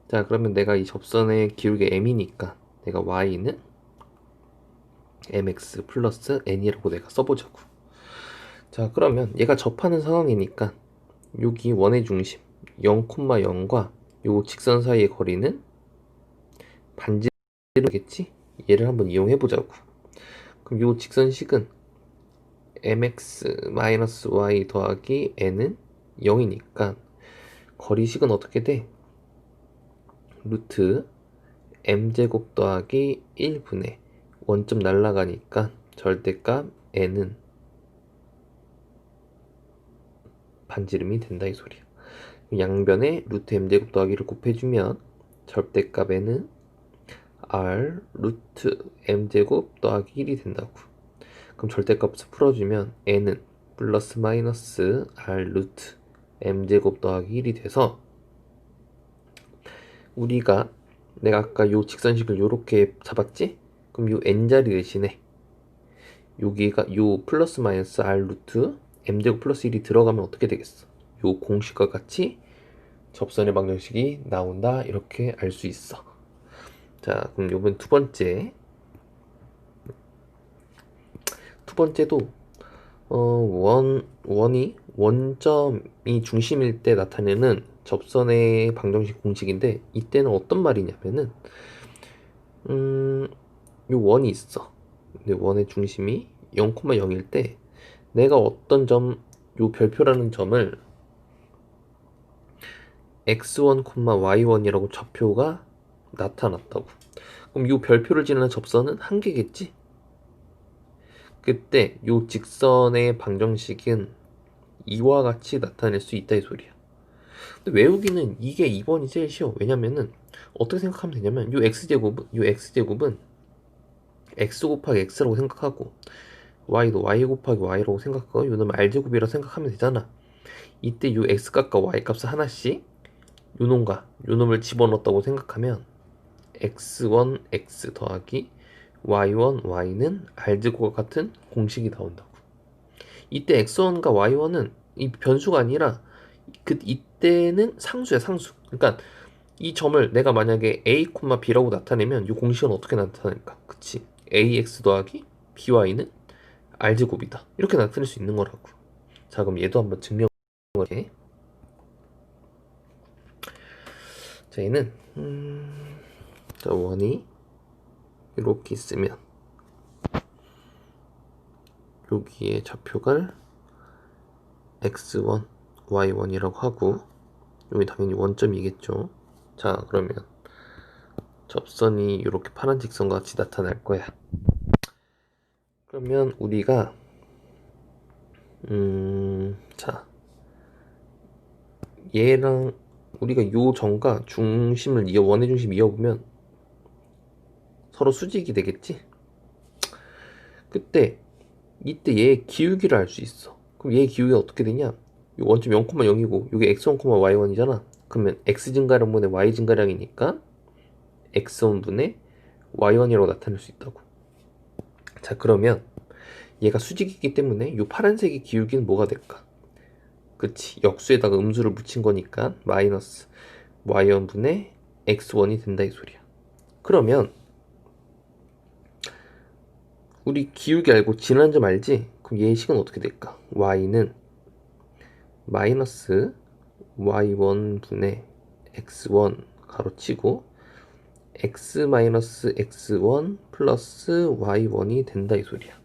자, 그러면 내가 이 접선의 기울기 m이니까 내가 y는 mx 플러스 n이라고 내가 써보자고. 자, 그러면 얘가 접하는 상황이니까 여기 원의 중심 0,0과 요 직선 사이의 거리는 반지름이겠지? 얘를 한번 이용해 보자고. 그럼 요 직선식은 mx-y 더하기 n은 0이니까 거리식은 어떻게 돼? 루트 m제곱 더하기 1분의 원점 날라가니까 절대값 n은 반지름이 된다 이 소리야. 양변에 루트 m제곱 더하기를 곱해주면 절대값 n은 r 루트 m제곱 더하기 1이 된다고. 그럼 절대값을 풀어주면 n은 플러스 마이너스 r 루트 m제곱 더하기 1이 돼서 내가 아까 요 직선식을 요렇게 잡았지? 그럼 요 n자리 대신에 여기가 요 플러스 마이너스 r 루트 m제곱 플러스 1이 들어가면 어떻게 되겠어? 요 공식과 같이 접선의 방정식이 나온다 이렇게 알 수 있어. 자, 그럼 요번 두 번째도 원이 원점이 중심일 때 나타내는 접선의 방정식 공식인데 이때는 어떤 말이냐면은 요 원이 있어. 근데 원의 중심이 0,0일 때 내가 어떤 점, 요 별표라는 점을 x1, y1이라고 좌표가 나타났다고. 그럼 요 별표를 지나는 접선은 한 개겠지? 그때 요 직선의 방정식은 이와 같이 나타낼 수 있다 이 소리야. 근데 외우기는 이게 2번이 제일 쉬워. 왜냐면은 어떻게 생각하면 되냐면 요 x제곱은 x 곱하기 x라고 생각하고 y도 y 곱하기 y라고 생각하고 요놈 r제곱이라고 생각하면 되잖아. 이때 요 x값과 y값을 하나씩 요놈을 집어넣었다고 생각하면 x1 x 더하기 y1 y는 r제곱과 같은 공식이 나온다고. 이때 x1과 y1은 이 변수가 아니라 이때는 상수야, 상수. 그러니까 이 점을 내가 만약에 a, b라고 나타내면 이 공식은 어떻게 나타날까? 그치? ax 더하기 by는 r제곱이다. 이렇게 나타낼 수 있는 거라고. 자, 그럼 얘도 한번 증명을 해. 자, 얘는 자, 원이 이렇게 있으면 여기에 좌표가 x1, y1이라고 하고 여기 당연히 원점이겠죠. 자, 그러면 접선이 이렇게 파란 직선과 같이 나타날 거야. 그러면 우리가 자, 얘랑 우리가 요 점과 중심을 원의 중심 이어보면 서로 수직이 되겠지? 이때 얘의 기울기를 알 수 있어. 그럼 얘의 기울기가 어떻게 되냐? 요 원점 0,0이고 요게 x1, y1이잖아. 그러면 x 증가량분의 y 증가량이니까 x1분의 y1이라고 나타낼 수 있다고. 자, 그러면 얘가 수직이기 때문에 요 파란색의 기울기는 뭐가 될까? 그치, 역수에다가 음수를 붙인 거니까 마이너스 y1분의 x1이 된다 이 소리야. 그러면 우리 기울기 알고 지난 점 알지? 그럼 얘의 식은 어떻게 될까? y는 마이너스 y1분의 x1 가로치고 x 마이너스 x1 플러스 y1이 된다 이 소리야.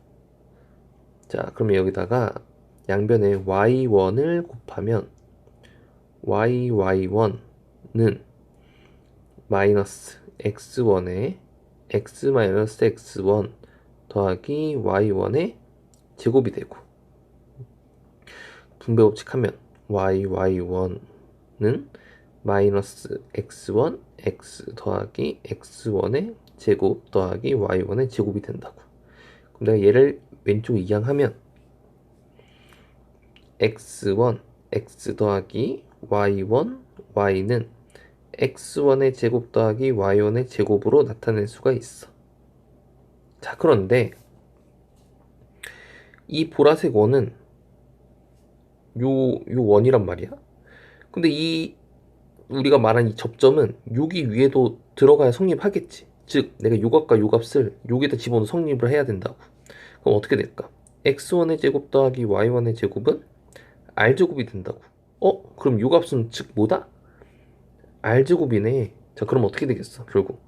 자, 그러면 여기다가 양변에 y1을 곱하면 y1은 마이너스 x1에 x 마이너스 x1 더하기 y1의 제곱이 되고 분배 법칙하면 y1은 마이너스 x1 x 더하기 x1의 제곱 더하기 y1의 제곱이 된다고. 그럼 내가 얘를 왼쪽에 이항하면 x1 x 더하기 y1 y는 x1의 제곱 더하기 y1의 제곱으로 나타낼 수가 있어. 자, 그런데 이 보라색 원은 요 원이란 말이야. 근데 우리가 말한 이 접점은 여기 위에도 들어가야 성립하겠지. 즉 내가 요 값과 요 값을 여기다 집어넣어 성립을 해야 된다고. 그럼 어떻게 될까? x1의 제곱 더하기 y1의 제곱은 r제곱이 된다고. 그럼 요 값은 즉 뭐다? r제곱이네. 자, 그럼 어떻게 되겠어? 결국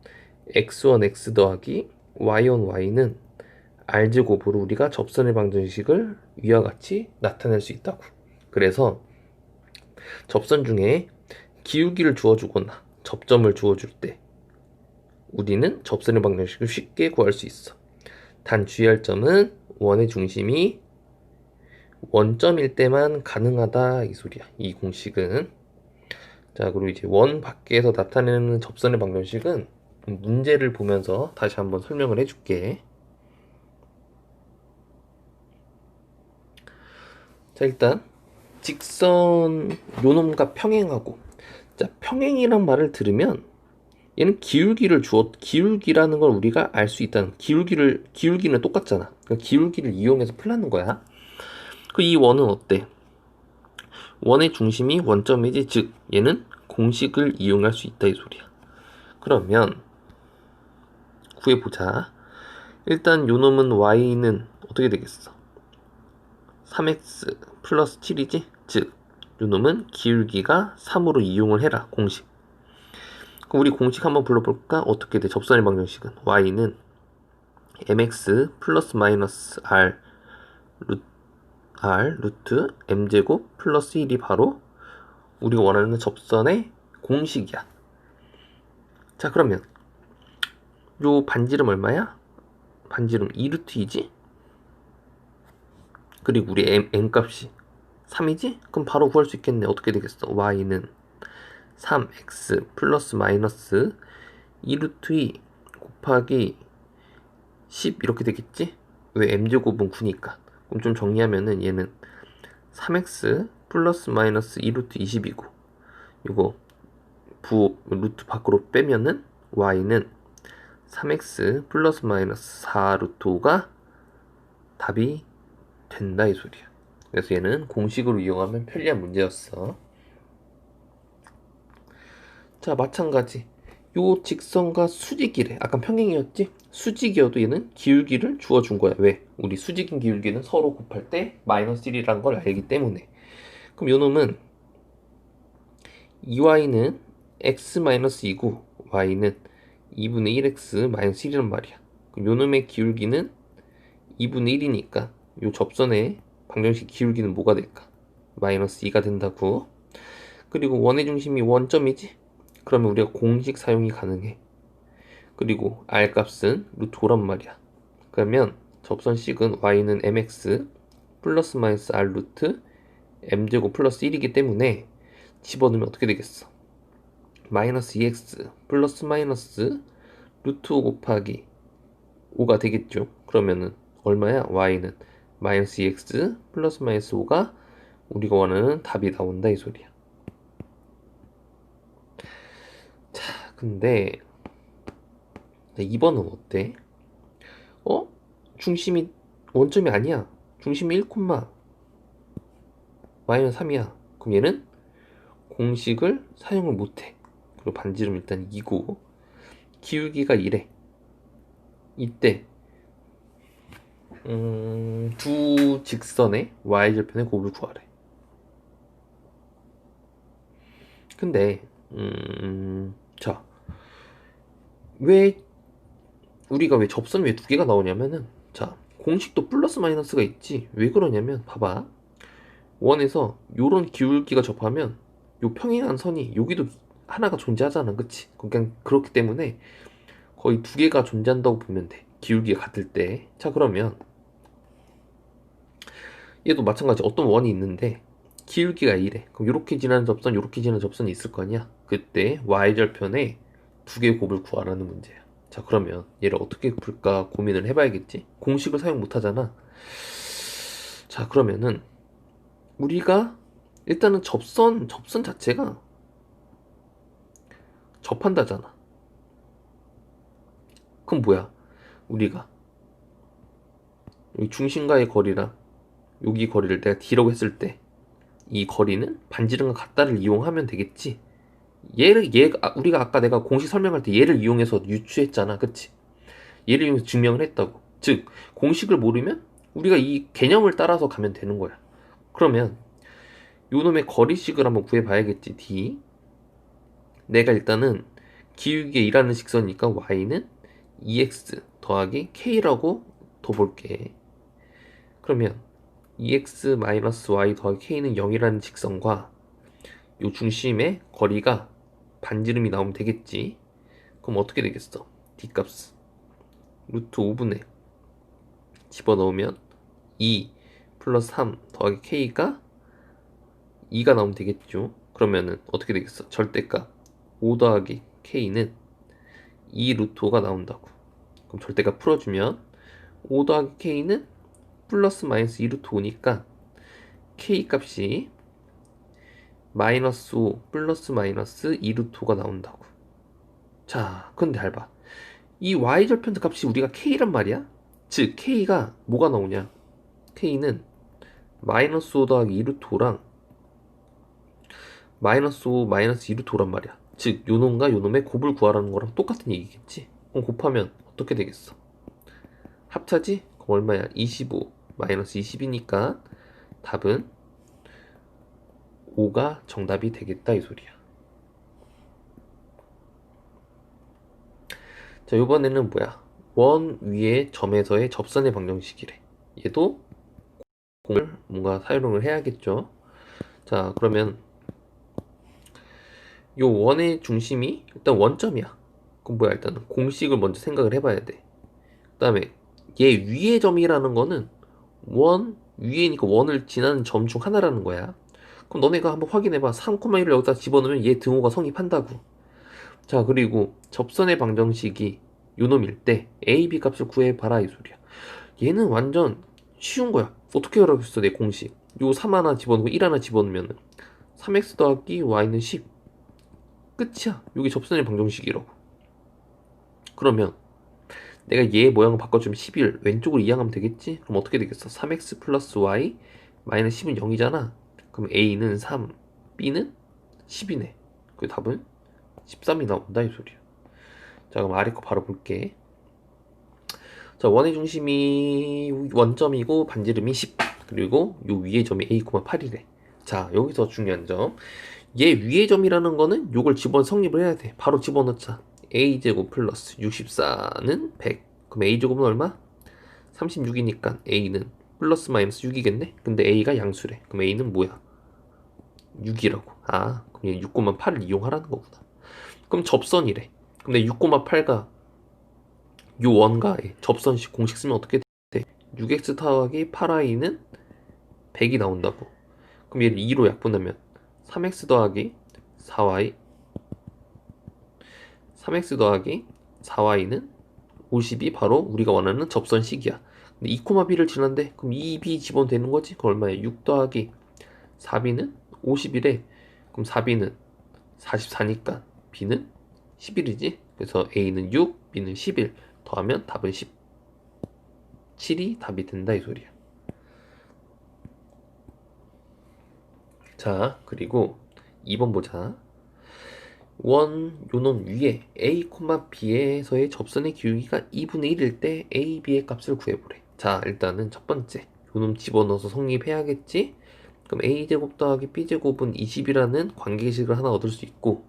x1 x 더하기 y1 y는 r제곱으로 우리가 접선의 방정식을 위와 같이 나타낼 수 있다고. 그래서 접선 중에 기울기를 주어주거나 접점을 주어줄 때 우리는 접선의 방정식을 쉽게 구할 수 있어. 단 주의할 점은 원의 중심이 원점일 때만 가능하다 이 소리야. 이 공식은. 자, 그리고 이제 원 밖에서 나타내는 접선의 방정식은 문제를 보면서 다시 한번 설명을 해줄게. 자, 일단 직선 요놈과 평행하고, 자, 평행이란 말을 들으면 얘는 기울기라는 걸 우리가 알 수 있다는, 기울기는 똑같잖아. 그러니까 기울기를 이용해서 풀라는 거야. 그 이 원은 어때? 원의 중심이 원점이지, 즉 얘는 공식을 이용할 수 있다 이 소리야. 그러면 구해보자. 일단 요놈은 y는 어떻게 되겠어? 3x 플러스 7이지? 즉 요놈은 기울기가 3으로 이용을 해라. 공식. 그럼 우리 공식 한번 불러볼까? 어떻게 돼? 접선의 방정식은 y는 mx 플러스 마이너스 r 루트 m제곱 플러스 1이 바로 우리가 원하는 접선의 공식이야. 자, 그러면 요 반지름 얼마야? 반지름 2루트 2지? 그리고 우리 m 값이 3이지? 그럼 바로 구할 수 있겠네. 어떻게 되겠어? y는 3x 플러스 마이너스 2루트 2 곱하기 10 이렇게 되겠지? 왜 m제곱은 9니까. 그럼 좀 정리하면은 얘는 3x 플러스 마이너스 2루트 20이고 이거 루트 밖으로 빼면은 y는 3x 플러스 마이너스 4 루트 5가 답이 된다 이 소리야. 그래서 얘는 공식으로 이용하면 편리한 문제였어. 자, 마찬가지 요 직선과 수직이래. 아까 평행이었지? 수직이어도 얘는 기울기를 주어준 거야. 왜? 우리 수직인 기울기는 서로 곱할 때 마이너스 1이라는 걸 알기 때문에. 그럼 요 놈은 2y는 x-2고 y는 2분의 1x 마이너스 1이란 말이야. 그럼 요 놈의 기울기는 2분의 1이니까 요 접선의 방정식 기울기는 뭐가 될까? 마이너스 2가 된다고. 그리고 원의 중심이 원점이지? 그러면 우리가 공식 사용이 가능해. 그리고 r 값은 루트 5란 말이야. 그러면 접선식은 y는 mx 플러스 마이너스 r 루트 m제곱 플러스 1이기 때문에 집어넣으면 어떻게 되겠어? 마이너스 2x 플러스 마이너스 루트 5 곱하기 5가 되겠죠. 그러면은 얼마야? y는 마이너스 2x 플러스 마이너스 5가 우리가 원하는 답이 나온다 이 소리야. 자, 근데 2번은 어때? 중심이 원점이 아니야. 중심이 1, 마이너스 3이야. 그럼 얘는 공식을 사용을 못해. 그리고 반지름 일단 2고 기울기가 1래. 이때 두 직선의 y절편의 곱을 구하래. 근데 자, 우리가 왜 접선이 왜 두 개가 나오냐면은, 자, 공식도 플러스 마이너스가 있지. 왜 그러냐면 봐봐, 원에서 요런 기울기가 접하면 요 평행한 선이 여기도 하나가 존재하잖아. 그치? 그냥 그렇기 때문에 거의 두 개가 존재한다고 보면 돼, 기울기가 같을 때. 자, 그러면 얘도 마찬가지 어떤 원이 있는데 기울기가 이래. 그럼 요렇게 지나는 접선, 요렇게 지나는 접선이 있을 거 아니야. 그때 y절편에 두 개의 곱을 구하라는 문제야. 자, 그러면 얘를 어떻게 풀까 고민을 해봐야겠지. 공식을 사용 못하잖아. 자, 그러면은 우리가 일단은 접선 자체가 접한다잖아. 그럼 뭐야? 우리가 여기 중심과의 거리랑 여기 거리를 내가 d라고 했을 때 이 거리는 반지름과 같다를 이용하면 되겠지. 우리가 아까 내가 공식 설명할 때 얘를 이용해서 유추했잖아. 그치? 얘를 이용해서 증명을 했다고. 즉, 공식을 모르면 우리가 이 개념을 따라서 가면 되는 거야. 그러면 요놈의 거리식을 한번 구해봐야겠지. d. 내가 일단은 기울기에 일하는 직선이니까 y는 2x 더하기 k라고 둬볼게. 그러면 2x-y 더하기 k는 0이라는 직선과 요 중심의 거리가 반지름이 나오면 되겠지. 그럼 어떻게 되겠어? d값 루트 5분의 집어넣으면 2 플러스 3 더하기 k가 2가 나오면 되겠죠. 그러면은 어떻게 되겠어? 절대값 5 더하기 k는 2 루트 5가 나온다고. 그럼 절대값 풀어주면 5 더하기 k는 플러스 마이너스 2 루트 5니까 k 값이 마이너스 5 플러스 마이너스 2 루트 5가 나온다고. 자, 근데 잘 봐. 이 y절편 값이 우리가 k란 말이야. 즉 k가 뭐가 나오냐? k는 마이너스 5 더하기 2 루트 5랑 마이너스 5 마이너스 2 루트 5란 말이야. 즉 요놈과 요놈의 곱을 구하라는 거랑 똑같은 얘기겠지. 그럼 곱하면 어떻게 되겠어? 합차지? 그럼 얼마야? 25 마이너스 20이니까 답은 5가 정답이 되겠다 이 소리야. 자, 이번에는 뭐야? 원 위의 점에서의 접선의 방정식이래. 얘도 공을 뭔가 사용을 해야겠죠. 자, 그러면 요 원의 중심이 일단 원점이야. 그럼 뭐야? 일단 공식을 먼저 생각을 해봐야 돼. 그 다음에 얘 위의 점이라는 거는 원 위에니까 원을 지나는 점 중 하나라는 거야. 그럼 너네가 한번 확인해봐. 3,1을 여기다 집어넣으면 얘 등호가 성립한다고. 자, 그리고 접선의 방정식이 요놈일 때 a, b 값을 구해봐라 이 소리야. 얘는 완전 쉬운 거야. 어떻게 알아겠어 내 공식. 요 3 하나 집어넣고 1 하나 집어넣으면 3x 더하기 y는 10. 끝이야. 여기 접선의 방정식이라고. 그러면 내가 얘 모양을 바꿔주면 11 왼쪽으로 이항하면 되겠지? 그럼 어떻게 되겠어? 3x 플러스 y 마이너스 10은 0이잖아. 그럼 a는 3, b는 10이네. 그 답은 13이 나온다 이 소리야. 자, 그럼 아래 거 바로 볼게. 자, 원의 중심이 원점이고 반지름이 10. 그리고 요 위의 점이 a, 8이래. 자, 여기서 중요한 점. 얘 위의 점이라는 거는 요걸 성립을 해야 돼. 바로 집어넣자. a제곱 플러스 64는 100. 그럼 a제곱은 얼마? 36이니까 a는 플러스 마이너스 6이겠네? 근데 a가 양수래. 그럼 a는 뭐야? 6이라고. 아, 그럼 얘 6,8을 이용하라는 거구나. 그럼 접선이래. 근데 6,8가 요 원가에 접선식 공식 쓰면 어떻게 돼? 6x 더하기 8y는 100이 나온다고. 그럼 얘를 2로 약분하면 3x 더하기 4y 3x 더하기 4y는 50이 바로 우리가 원하는 접선식이야. 근데 2,b를 지난데 그럼 2b 집어넣으면 되는 거지? 그럼 얼마야? 6 더하기 4b는 50이래. 그럼 4b는 44니까 b는 11이지? 그래서 a는 6, b는 11 더하면 답은 17이 답이 된다 이 소리야. 자, 그리고 2번 보자. 원 요놈 위에 a, b에서의 접선의 기울기가 2분의 1일 때 a, b의 값을 구해보래. 자, 일단은 첫 번째 요놈 집어넣어서 성립해야겠지? 그럼 a제곱 더하기 b제곱은 20이라는 관계식을 하나 얻을 수 있고,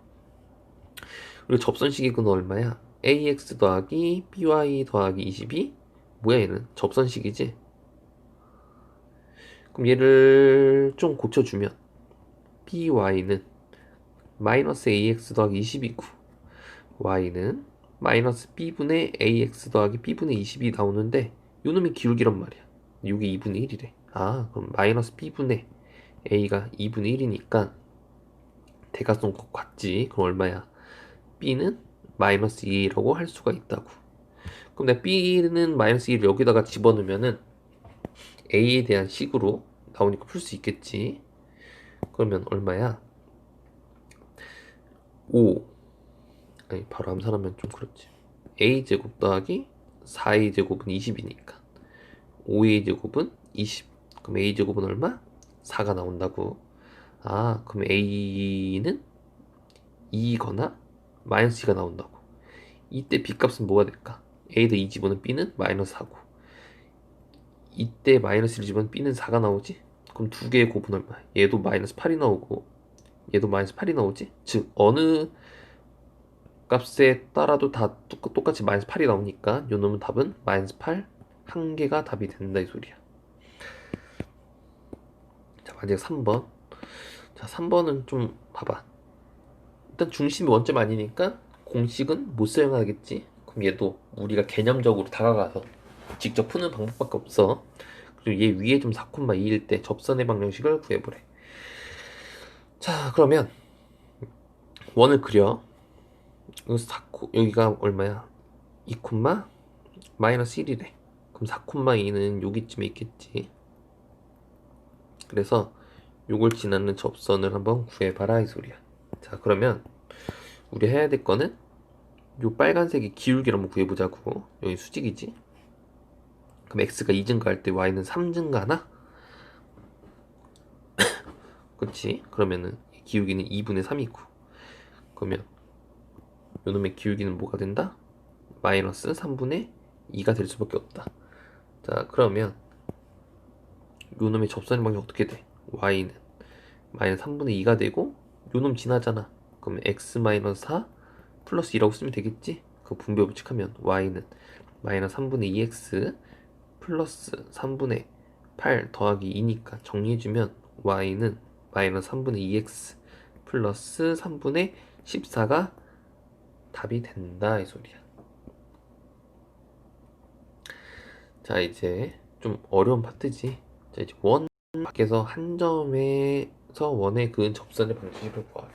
그리고 접선식이건 얼마야? ax 더하기 by 더하기 20이 뭐야 얘는? 접선식이지? 그럼 얘를 좀 고쳐주면 by는 마이너스 ax 더하기 20이고 y는 마이너스 b분의 ax 더하기 b분의 20이 나오는데 요놈이 기울기란 말이야. 이게 2분의 1이래. 아, 그럼 마이너스 b분의 a가 2분의 1이니까 대각선 같지. 그럼 얼마야? b는 마이너스 2라고 할 수가 있다고. 그럼 내가 b는 마이너스 2를 여기다가 집어넣으면은 a에 대한 식으로 나오니까 풀 수 있겠지. 그러면 얼마야? 5. 아니, 바로 암산하면 좀 그렇지. a제곱 더하기 4a제곱은 20이니까 5a제곱은 20. 그럼 a제곱은 얼마? 4가 나온다고. 아, 그럼 a는 2거나 마이너스 2가 나온다고. 이때 b값은 뭐가 될까? a에다 2 집어넣으면 b는 마이너스 4고, 이때 마이너스 1 집어넣으면 b는 4가 나오지? 그럼 두 개의 곱은 얼마? 얘도 마이너스 8이 나오고 얘도 마이너스 8이 나오지? 즉 어느 값에 따라도 다 똑같이 마이너스 8이 나오니까 요 놈은 답은 마이너스 8 한 개가 답이 된다 이 소리야. 자, 마지막 3번. 자, 3번은 좀 봐봐. 일단 중심이 원점 아니니까 공식은 못 사용하겠지. 그럼 얘도 우리가 개념적으로 다가가서 직접 푸는 방법밖에 없어. 그리고 얘 위에 좀 4,2일 때 접선의 방정식을 구해보래. 자, 그러면 원을 그려. 여기서 4, 여기가 얼마야? 2, 마이너스 1이래. 그럼 4,2는 여기쯤에 있겠지. 그래서 요걸 지나는 접선을 한번 구해봐라 이 소리야. 자, 그러면 우리 해야 될 거는 요 빨간색이 기울기를 한번 구해보자고. 여기 수직이지. 그럼 x가 2 증가할 때 y는 3 증가하나? 그렇지? 그러면은 기울기는 2분의 3이고, 그러면 요놈의 기울기는 뭐가 된다? 마이너스 3분의 2가 될 수밖에 없다. 자, 그러면 요놈의 접선의 방식 어떻게 돼? y는 마이너스 3분의 2가 되고 요놈 지나잖아. 그러면 x 마이너스 4 플러스 2라고 쓰면 되겠지? 그 분배 법칙하면 y는 마이너스 3분의 2x 플러스 3분의 8 더하기 2니까 정리해주면 y는 마이너스 3분의 2x 플러스 3분의 14가 답이 된다 이 소리야. 자 이제 좀 어려운 파트지. 자 이제 원 밖에서 한 점에서 원에 그은 접선의 방식을 구하래.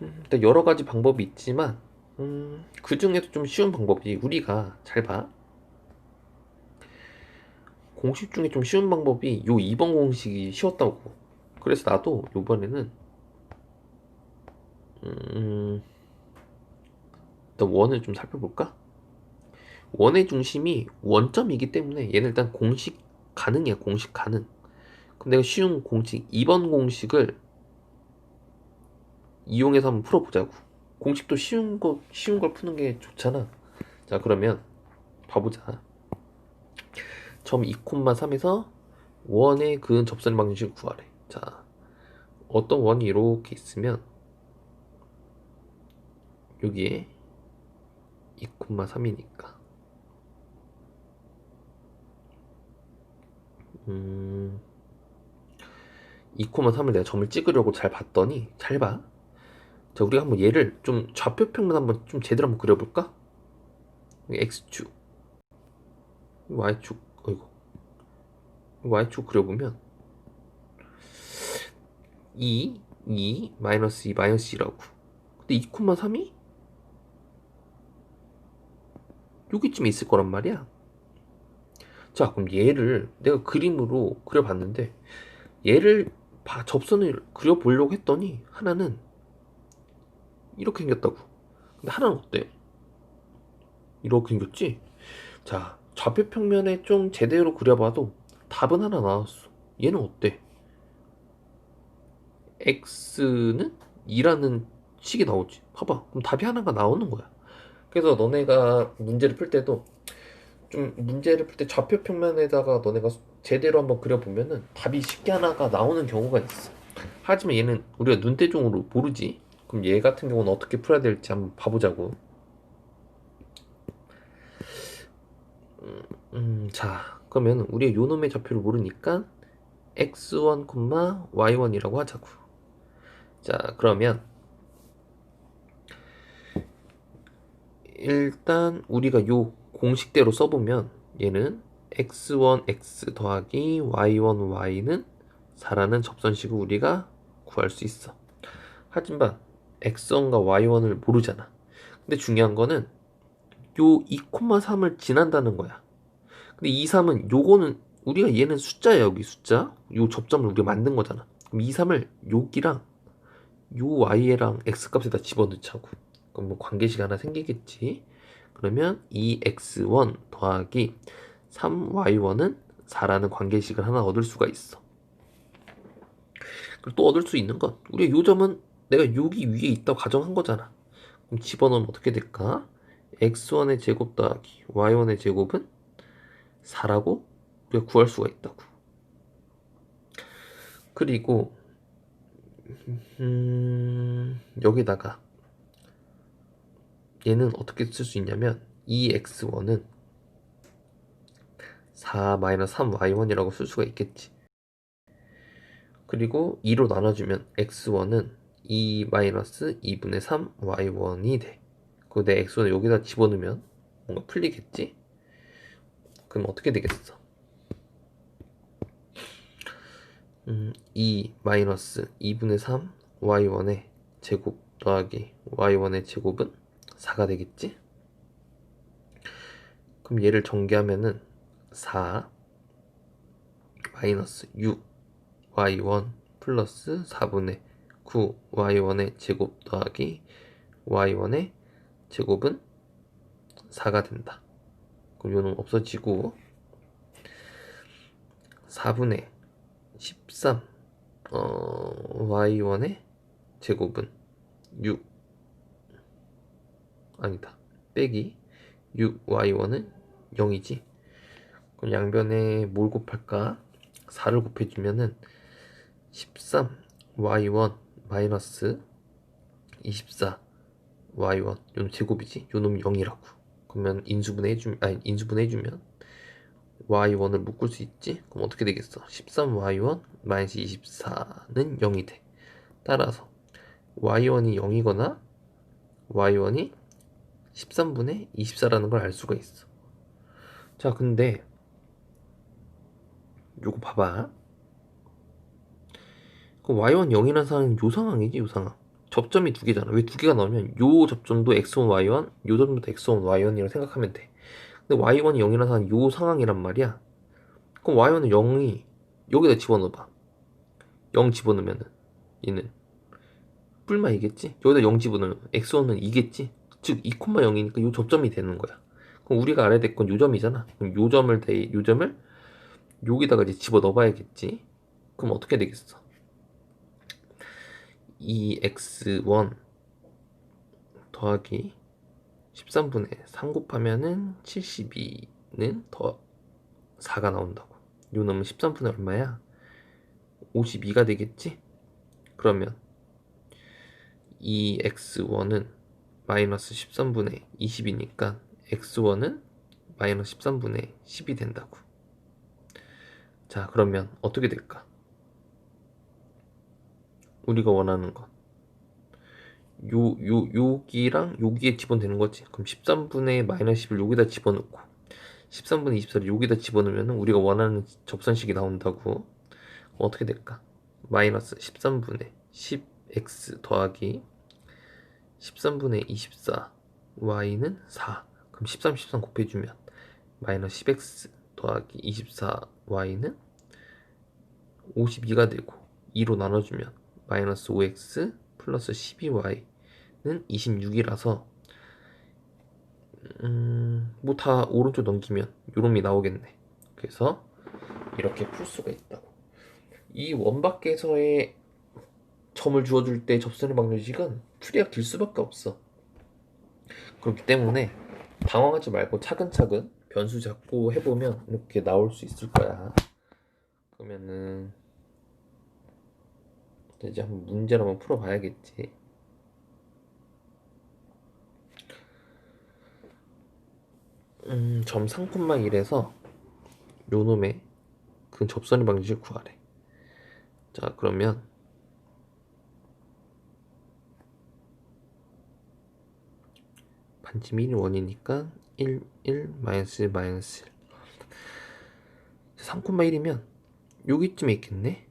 일단 여러 가지 방법이 있지만 그 중에도 좀 쉬운 방법이 우리가 잘 봐. 공식 중에 좀 쉬운 방법이 요 2번 공식이 쉬웠다고. 그래서 나도 요번에는 일단 원을 좀 살펴볼까? 원의 중심이 원점이기 때문에 얘는 일단 공식 가능이야. 공식 가능. 그럼 내가 쉬운 공식 2번 공식을 이용해서 한번 풀어보자고. 공식도 쉬운 걸 푸는 게 좋잖아. 자 그러면 봐보자. 점 2,3에서 원의 그은 접선 방식을 구하래. 자 어떤 원이 이렇게 있으면 여기에 2,3이니까 2,3을 내가 점을 찍으려고 잘 봤더니 잘 봐. 자 우리가 한번 얘를 좀 좌표평면 한번 좀 제대로 한번 그려볼까? x축 y축 어이구 y축 그려보면 2 마이너스 2 마이너스 2라고. 근데 2,3이 여기쯤에 있을 거란 말이야. 자 그럼 얘를 내가 그림으로 그려봤는데 얘를 접선을 그려보려고 했더니 하나는 이렇게 생겼다고. 근데 하나는 어때? 이렇게 생겼지? 자 좌표평면에 좀 제대로 그려봐도 답은 하나 나왔어. 얘는 어때? x는 2라는 식이 나오지. 봐봐. 그럼 답이 하나가 나오는 거야. 그래서 너네가 문제를 풀 때도 좀 문제를 풀 때 좌표 평면에다가 너네가 제대로 한번 그려보면은 답이 쉽게 하나가 나오는 경우가 있어. 하지만 얘는 우리가 눈대중으로 모르지. 그럼 얘 같은 경우는 어떻게 풀어야 될지 한번 봐보자고. 자 그러면 우리가 요놈의 좌표를 모르니까 x1, y1이라고 하자고. 자 그러면 일단 우리가 요 공식대로 써보면 얘는 x1x 더하기 y1y는 4라는 접선식을 우리가 구할 수 있어. 하지만 x1과 y1을 모르잖아. 근데 중요한 거는 요 2,3을 지난다는 거야. 근데 2, 3은 요거는 우리가 얘는 숫자야. 여기 숫자 요 접점을 우리가 만든 거잖아. 그럼 2, 3을 여기랑 요 y랑 x 값에다 집어넣자고. 그럼 뭐 관계식 하나 생기겠지. 그러면 2x1 더하기 3y1은 4라는 관계식을 하나 얻을 수가 있어. 그리고 또 얻을 수 있는 건 우리가 요 점은 내가 여기 위에 있다고 가정한 거잖아. 그럼 집어넣으면 어떻게 될까? x1의 제곱 더하기 y1의 제곱은 4라고 우리가 구할 수가 있다고. 그리고 여기다가 얘는 어떻게 쓸 수 있냐면 2x1은 4-3y1이라고 쓸 수가 있겠지. 그리고 2로 나눠주면 x1은 2-2분의 3y1이 돼. 그리고 내 x는 여기다 집어넣으면 뭔가 풀리겠지? 그럼 어떻게 되겠어? 2-2분의 3 y1의 제곱 더하기 y1의 제곱은 4가 되겠지? 그럼 얘를 전개하면은 4 마이너스 6 y1 플러스 4분의 9 y1의 제곱 더하기 y1의 제곱은 4가 된다. 그럼 요는 없어지고 4분의 13 y1의 제곱은 6 아니다 빼기 6y1은 0이지. 그럼 양변에 뭘 곱할까? 4를 곱해주면은 13y1 마이너스 24 y1 요놈 제곱이지. 요놈 0이라고. 그러면 인수분해해주면 y1을 묶을 수 있지. 그럼 어떻게 되겠어? 13y1 마이너스 24는 0이 돼. 따라서 y1이 0이거나 y1이 13분의 24라는 걸 알 수가 있어. 자, 근데 요거 봐봐. 그 y1 0이라는 상황은 요 상황이지, 요 상황. 접점이 두 개잖아. 왜 두 개가 나오면 요 접점도 x1 y1, 요 접점도 x1 y1이라고 생각하면 돼. 근데 y1이 0이라는 상황은 요 상황이란 말이야. 그럼 y1은 0이 여기다 집어넣어봐. 0 집어넣으면은 얘는 뿔마 이겠지? 여기다 0 집어넣으면 x1은 2겠지? 즉 2,0이니까 요 접점이 되는 거야. 그럼 우리가 알아야 될 건 요 점이잖아. 그럼 요 점을 여기다가 이제 집어넣어봐야겠지. 그럼 어떻게 되겠어? 2x1 더하기 13분의 3 곱하면은 72는 더 4가 나온다고. 요 놈은 13분의 얼마야? 52가 되겠지? 그러면 2x1은 마이너스 13분의 20이니까 x1은 마이너스 13분의 10이 된다고. 자, 그러면 어떻게 될까? 우리가 원하는 건 여기랑 여기에 집어넣는 거지. 그럼 13분의 마이너스 10을 여기다 집어넣고 13분의 24를 여기다 집어넣으면 우리가 원하는 접선식이 나온다고. 어떻게 될까? 마이너스 13분의 10x 더하기 13분의 24 y는 4. 그럼 13 곱해주면 마이너스 10x 더하기 24 y는 52가 되고 2로 나눠주면 마이너스 5x 플러스 12y는 26이라서 뭐 다 오른쪽 넘기면 요놈이 나오겠네. 그래서 이렇게 풀 수가 있다고. 이 원밖에서의 점을 주어줄 때 접선의 방정식은 풀이가 길 수밖에 없어. 그렇기 때문에 당황하지 말고 차근차근 변수 잡고 해보면 이렇게 나올 수 있을 거야. 그러면은 이제 한번 문제를 한번 풀어봐야겠지. 점 3,1에서 요놈의 그 접선의 방정식을 구하래. 자, 그러면 반지 1이 원이니까 1, 마이너스 1, 마이너스 1. 3,1이면 여기쯤에 있겠네?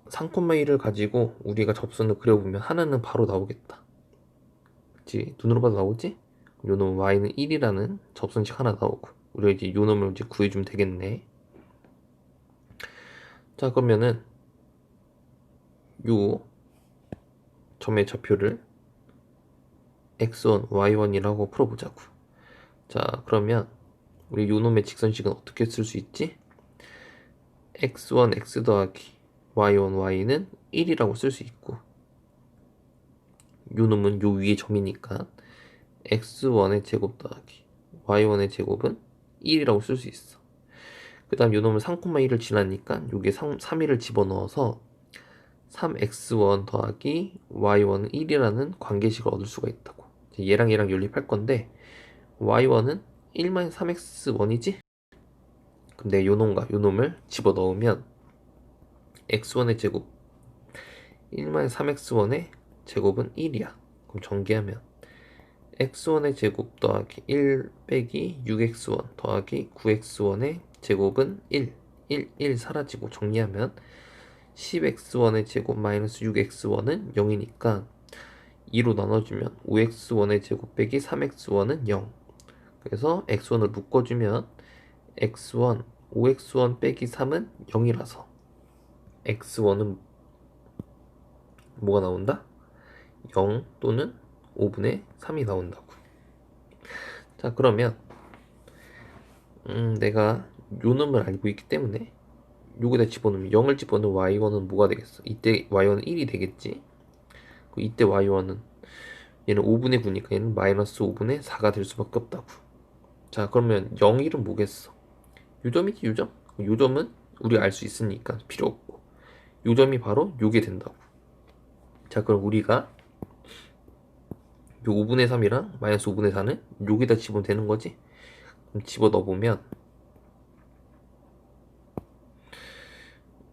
3,1을 가지고 우리가 접선을 그려보면 하나는 바로 나오겠다. 그치? 눈으로 봐도 나오지? 요놈 y는 1이라는 접선식 하나 나오고 우리가 이제 요놈을 이제 구해주면 되겠네. 자, 그러면은 요 점의 좌표를 x1, y1이라고 풀어보자고. 자, 그러면 우리 요놈의 직선식은 어떻게 쓸 수 있지? x1, x 더하기 y1, y는 1이라고 쓸 수 있고 요놈은 요 위에 점이니까 x1의 제곱 더하기 y1의 제곱은 1이라고 쓸 수 있어. 그 다음 요놈은 3,1을 지나니까 여기에 3,1을 집어넣어서 3x1 더하기 y1은 1이라는 관계식을 얻을 수가 있다고. 얘랑 연립할 건데 y1은 1-3x1이지? 그럼 내가 요놈을 집어넣으면 x1의 제곱 1-3x1의 제곱은 1이야. 그럼 전개하면 x1의 제곱 더하기 1 빼기 6x1 더하기 9x1의 제곱은 1 사라지고 정리하면 10x1의 제곱 마이너스 6x1은 0이니까 2로 나눠주면 5x1의 제곱 빼기 3x1은 0. 그래서 x1을 묶어주면 x1, 5x1 빼기 3은 0이라서 x1은 뭐가 나온다? 0 또는 5분의 3이 나온다고. 자, 그러면 내가 요 놈을 알고 있기 때문에 여기다 집어넣으면 0을 집어넣으면 y1은 뭐가 되겠어? 이때 y1은 1이 되겠지. 이때 y1은 얘는 5분의 9니까 얘는 마이너스 5분의 4가 될 수밖에 없다고. 자, 그러면 0, 1은 뭐겠어? 요점이지, 요점. 요점은 우리가 알 수 있으니까 필요 없고 요 점이 바로 요게 된다고. 자, 그럼 우리가 요 5분의 3이랑 마이너스 5분의 4는 여기다 집어넣으면 되는 거지? 그럼 집어넣어보면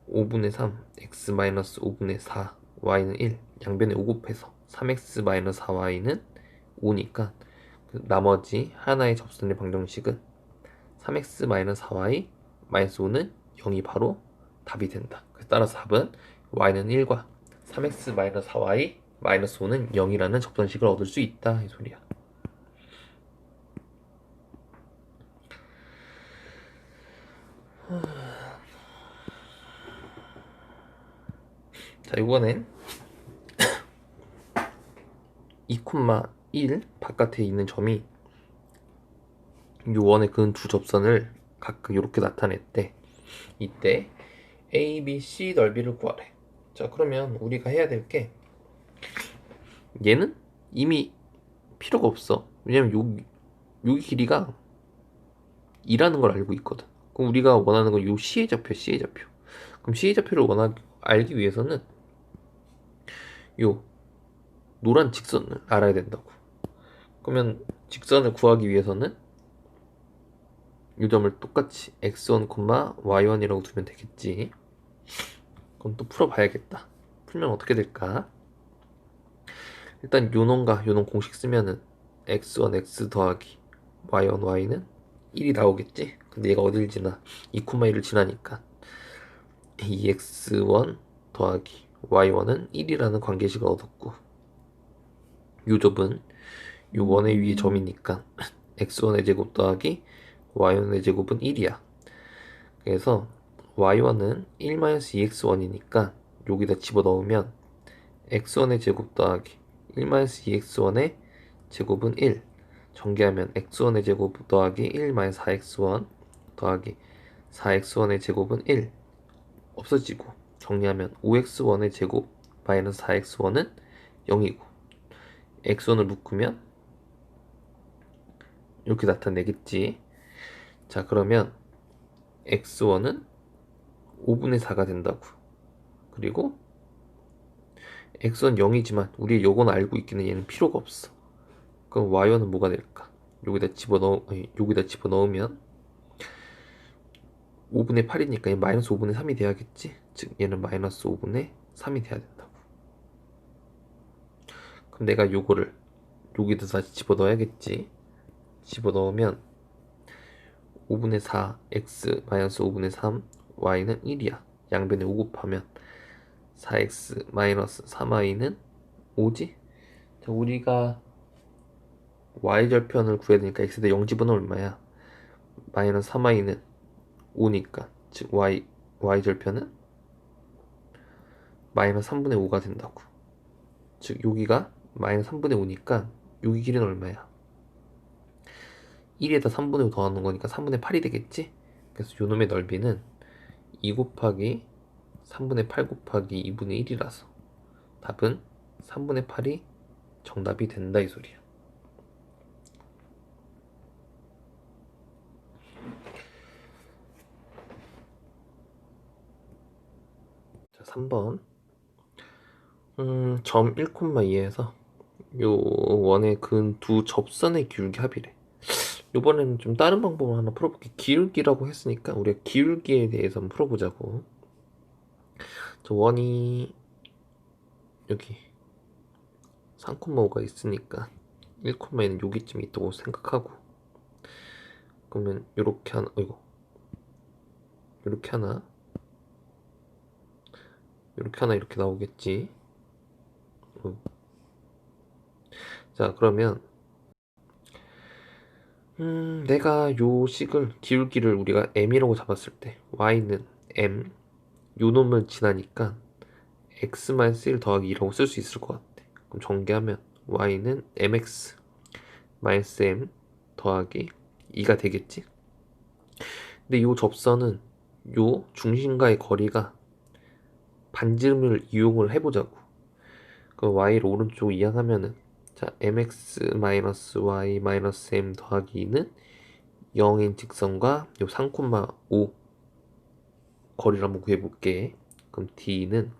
5분의 3 x 마이너스 5분의 4 y는 1, 양변에 5 곱해서 3x 마이너스 4y는 5니까 나머지 하나의 접선의 방정식은 3x 마이너스 4y 마이너스 5는 0이 바로 답이 된다. 따라서 답은 y는 1과 3x 마이너스 4y 마이너스 5는 0이라는 접선식을 얻을 수 있다, 이 소리야. 자, 이번엔 2,1 바깥에 있는 점이 요 원의 근 두 접선을 각각 이렇게 나타냈대. 이때 A, B, C 넓이를 구하래. 자, 그러면 우리가 해야 될 게 얘는 이미 필요가 없어. 왜냐면 여기 길이가 2라는 걸 알고 있거든. 그럼 우리가 원하는 건 요 C의 좌표, C의 좌표. 그럼 C의 좌표를 알기 위해서는 요 노란 직선을 알아야 된다고. 그러면 직선을 구하기 위해서는 이 점을 똑같이 x1, y1이라고 두면 되겠지. 그럼 또 풀어봐야겠다. 풀면 어떻게 될까? 일단 요놈과 요놈 공식 쓰면은 x1, x 더하기 y1, y는 1이 나오겠지? 근데 얘가 어딜 지나? 2,1을 지나니까 2x1 더하기 y1은 1이라는 관계식을 얻었고, 요 점은 요 원의 위에 점이니까 x1의 제곱 더하기 y1의 제곱은 1이야. 그래서 y1은 1-2x1이니까 여기다 집어넣으면 x1의 제곱 더하기 1-2x1의 제곱은 1. 전개하면 x1의 제곱 더하기 1-4x1 더하기 4x1의 제곱은 1 없어지고, 정리하면 5x1의 제곱 마이너스 4x1은 0이고, x1을 묶으면 이렇게 나타내겠지. 자, 그러면 x1은 5분의 4가 된다고. 그리고 x는 0이지만 우리 요건 알고 있기는 얘는 필요가 없어. 그럼 y1은 뭐가 될까? 여기다 집어넣으면 5분의 8이니까 얘 마이너스 5분의 3이 돼야겠지? 즉 얘는 마이너스 5분의 3이 돼야 된다고. 그럼 내가 요거를 여기다 다시 집어넣어야겠지? 집어넣으면 5분의 4 x 마이너스 5분의 3 y는 1이야. 양변에 5 곱하면 4x 마이너스 3y는 5지? 자, 우리가 y절편을 구해야 되니까 x에다 0 집어넣으면 얼마야? 마이너스 3y는 5니까, 즉 y절편은 마이너스 3분의 5가 된다고. 즉 여기가 마이너스 3분의 5니까 여기 길이는 얼마야? 1에다 3분의 5 더하는 거니까 3분의 8이 되겠지? 그래서 요놈의 넓이는 2 곱하기 3분의 8 곱하기 2분의 1이라서 답은 3분의 8이 정답이 된다, 이 소리야. 자, 3번. 점 1,2에서 요 원의 근 두 접선의 기울기 합이래. 요번에는 좀 다른 방법을 하나 풀어볼게. 기울기라고 했으니까 우리가 기울기에 대해서 한번 풀어보자고. 저 원이 여기 3,5가 있으니까 1,2는 여기쯤 있다고 생각하고, 그러면 요렇게 하나, 요렇게 하나, 요렇게 하나, 이렇게 나오겠지. 자, 그러면 내가 요 식을, 기울기를 우리가 m이라고 잡았을 때 y는 m, 요 놈을 지나니까 x-1 더하기 2라고 쓸 수 있을 것 같아. 그럼 전개하면 y는 mx 마이너스 m 더하기 2가 되겠지. 근데 요 접선은 요 중심과의 거리가 반지름을 이용을 해보자고. 그 y를 오른쪽 이항하면은, 자, mx 마이너스 y 마이너스 m 더하기 2는 0인 직선과 요 3,5 거리를 한번 구해볼게. 그럼 d는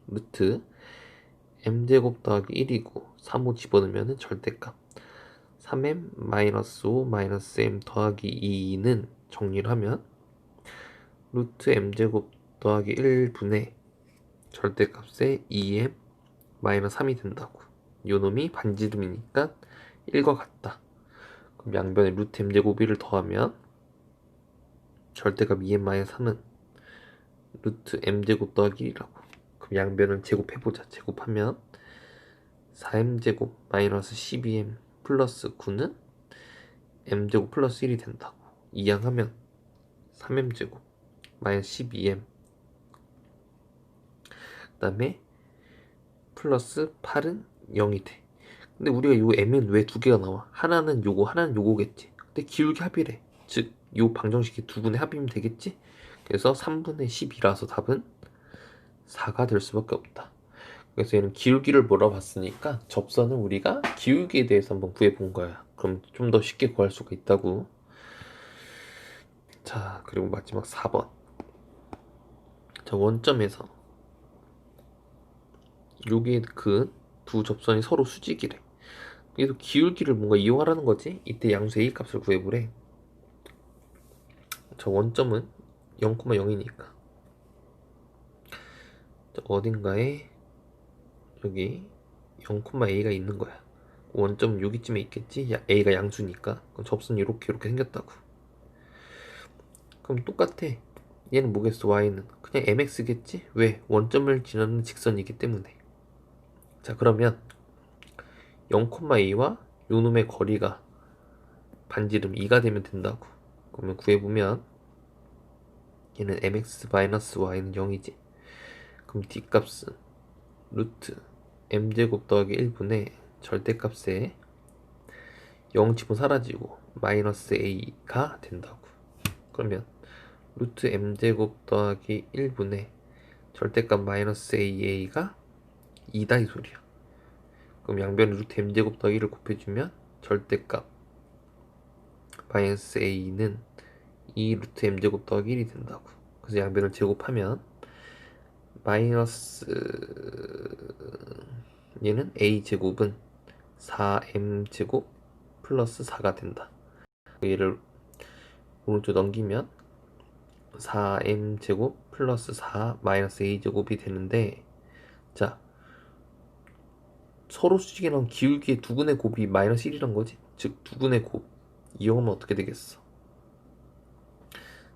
루트 m제곱 더하기 1이고 3호 집어넣으면 절대값 3m 마이너스 5 마이너스 m 더하기 2는 정리를 하면 루트 m제곱 더하기 1분의 절대값에 2m 마이너스 3이 된다고. 요놈이 반지름이니까 1과 같다. 그럼 양변에 루트 m제곱 1을 더하면 절대값 2m 마이너스 3은 루트 m제곱 더하기 1이라고. 그럼 양변을 제곱해보자. 제곱하면 4m제곱 마이너스 12m 플러스 9는 m제곱 플러스 1이 된다고. 이항하면 3m제곱 마이너스 12m 그 다음에 플러스 8은 0이 돼. 근데 우리가 요 m은 왜 두 개가 나와? 하나는 요거 하나는 요거겠지. 근데 기울기 합이래. 즉 요 방정식이 두 분의 합이면 되겠지. 그래서 3분의 10이라서 답은 4가 될 수밖에 없다. 그래서 얘는 기울기를 물어봤으니까 접선은 우리가 기울기에 대해서 한번 구해본 거야. 그럼 좀 더 쉽게 구할 수가 있다고. 자, 그리고 마지막 4번. 자, 원점에서 요게 그 두 접선이 서로 수직이래. 그래서 기울기를 뭔가 이용하라는 거지. 이때 양수 A 값을 구해보래. 저 원점은 0,0이니까 어딘가에 여기 0,a가 있는 거야. 원점은 여기쯤에 있겠지. a가 양수니까. 그럼 접선이 이렇게 생겼다고. 그럼 똑같아. 얘는 뭐겠어? y는 그냥 mx겠지. 왜? 원점을 지나는 직선이기 때문에. 자, 그러면 0,a와 요놈의 거리가 반지름 2가 되면 된다고. 그러면 구해보면 얘는 mx-y는 0이지. 그럼 d값은 루트 m제곱 더하기 1분의 절대값에 0 집어 사라지고 마이너스 a가 된다고. 그러면 루트 m제곱 더하기 1분의 절대값 마이너스 a가 2다 이 소리야. 그럼 양변에 루트 m제곱 더하기 1을 곱해주면 절대값 마이너스 a는 2 루트 m제곱 더하기 1이 된다고. 그래서 양변을 제곱하면 마이너스 얘는 a제곱은 4m제곱 플러스 4가 된다. 얘를 오른쪽 넘기면 4m제곱 플러스 4 마이너스 a제곱이 되는데, 자, 서로 수직이랑 기울기의 두근의 곱이 마이너스 1이란 거지. 즉 두근의 곱 이용하면 어떻게 되겠어?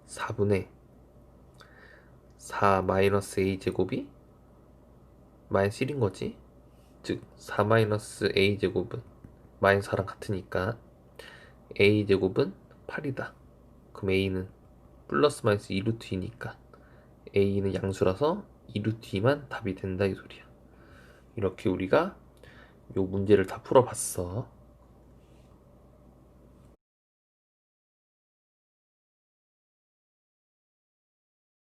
4분의 4 마이너스 a제곱이 마이너스 1인 거지. 즉 4 마이너스 a제곱은 마이너스 4랑 같으니까 a제곱은 8이다. 그럼 a는 플러스 마이너스 2루트 2니까 a는 양수라서 2루트 2만 답이 된다 이 소리야. 이렇게 우리가 요 문제를 다 풀어봤어.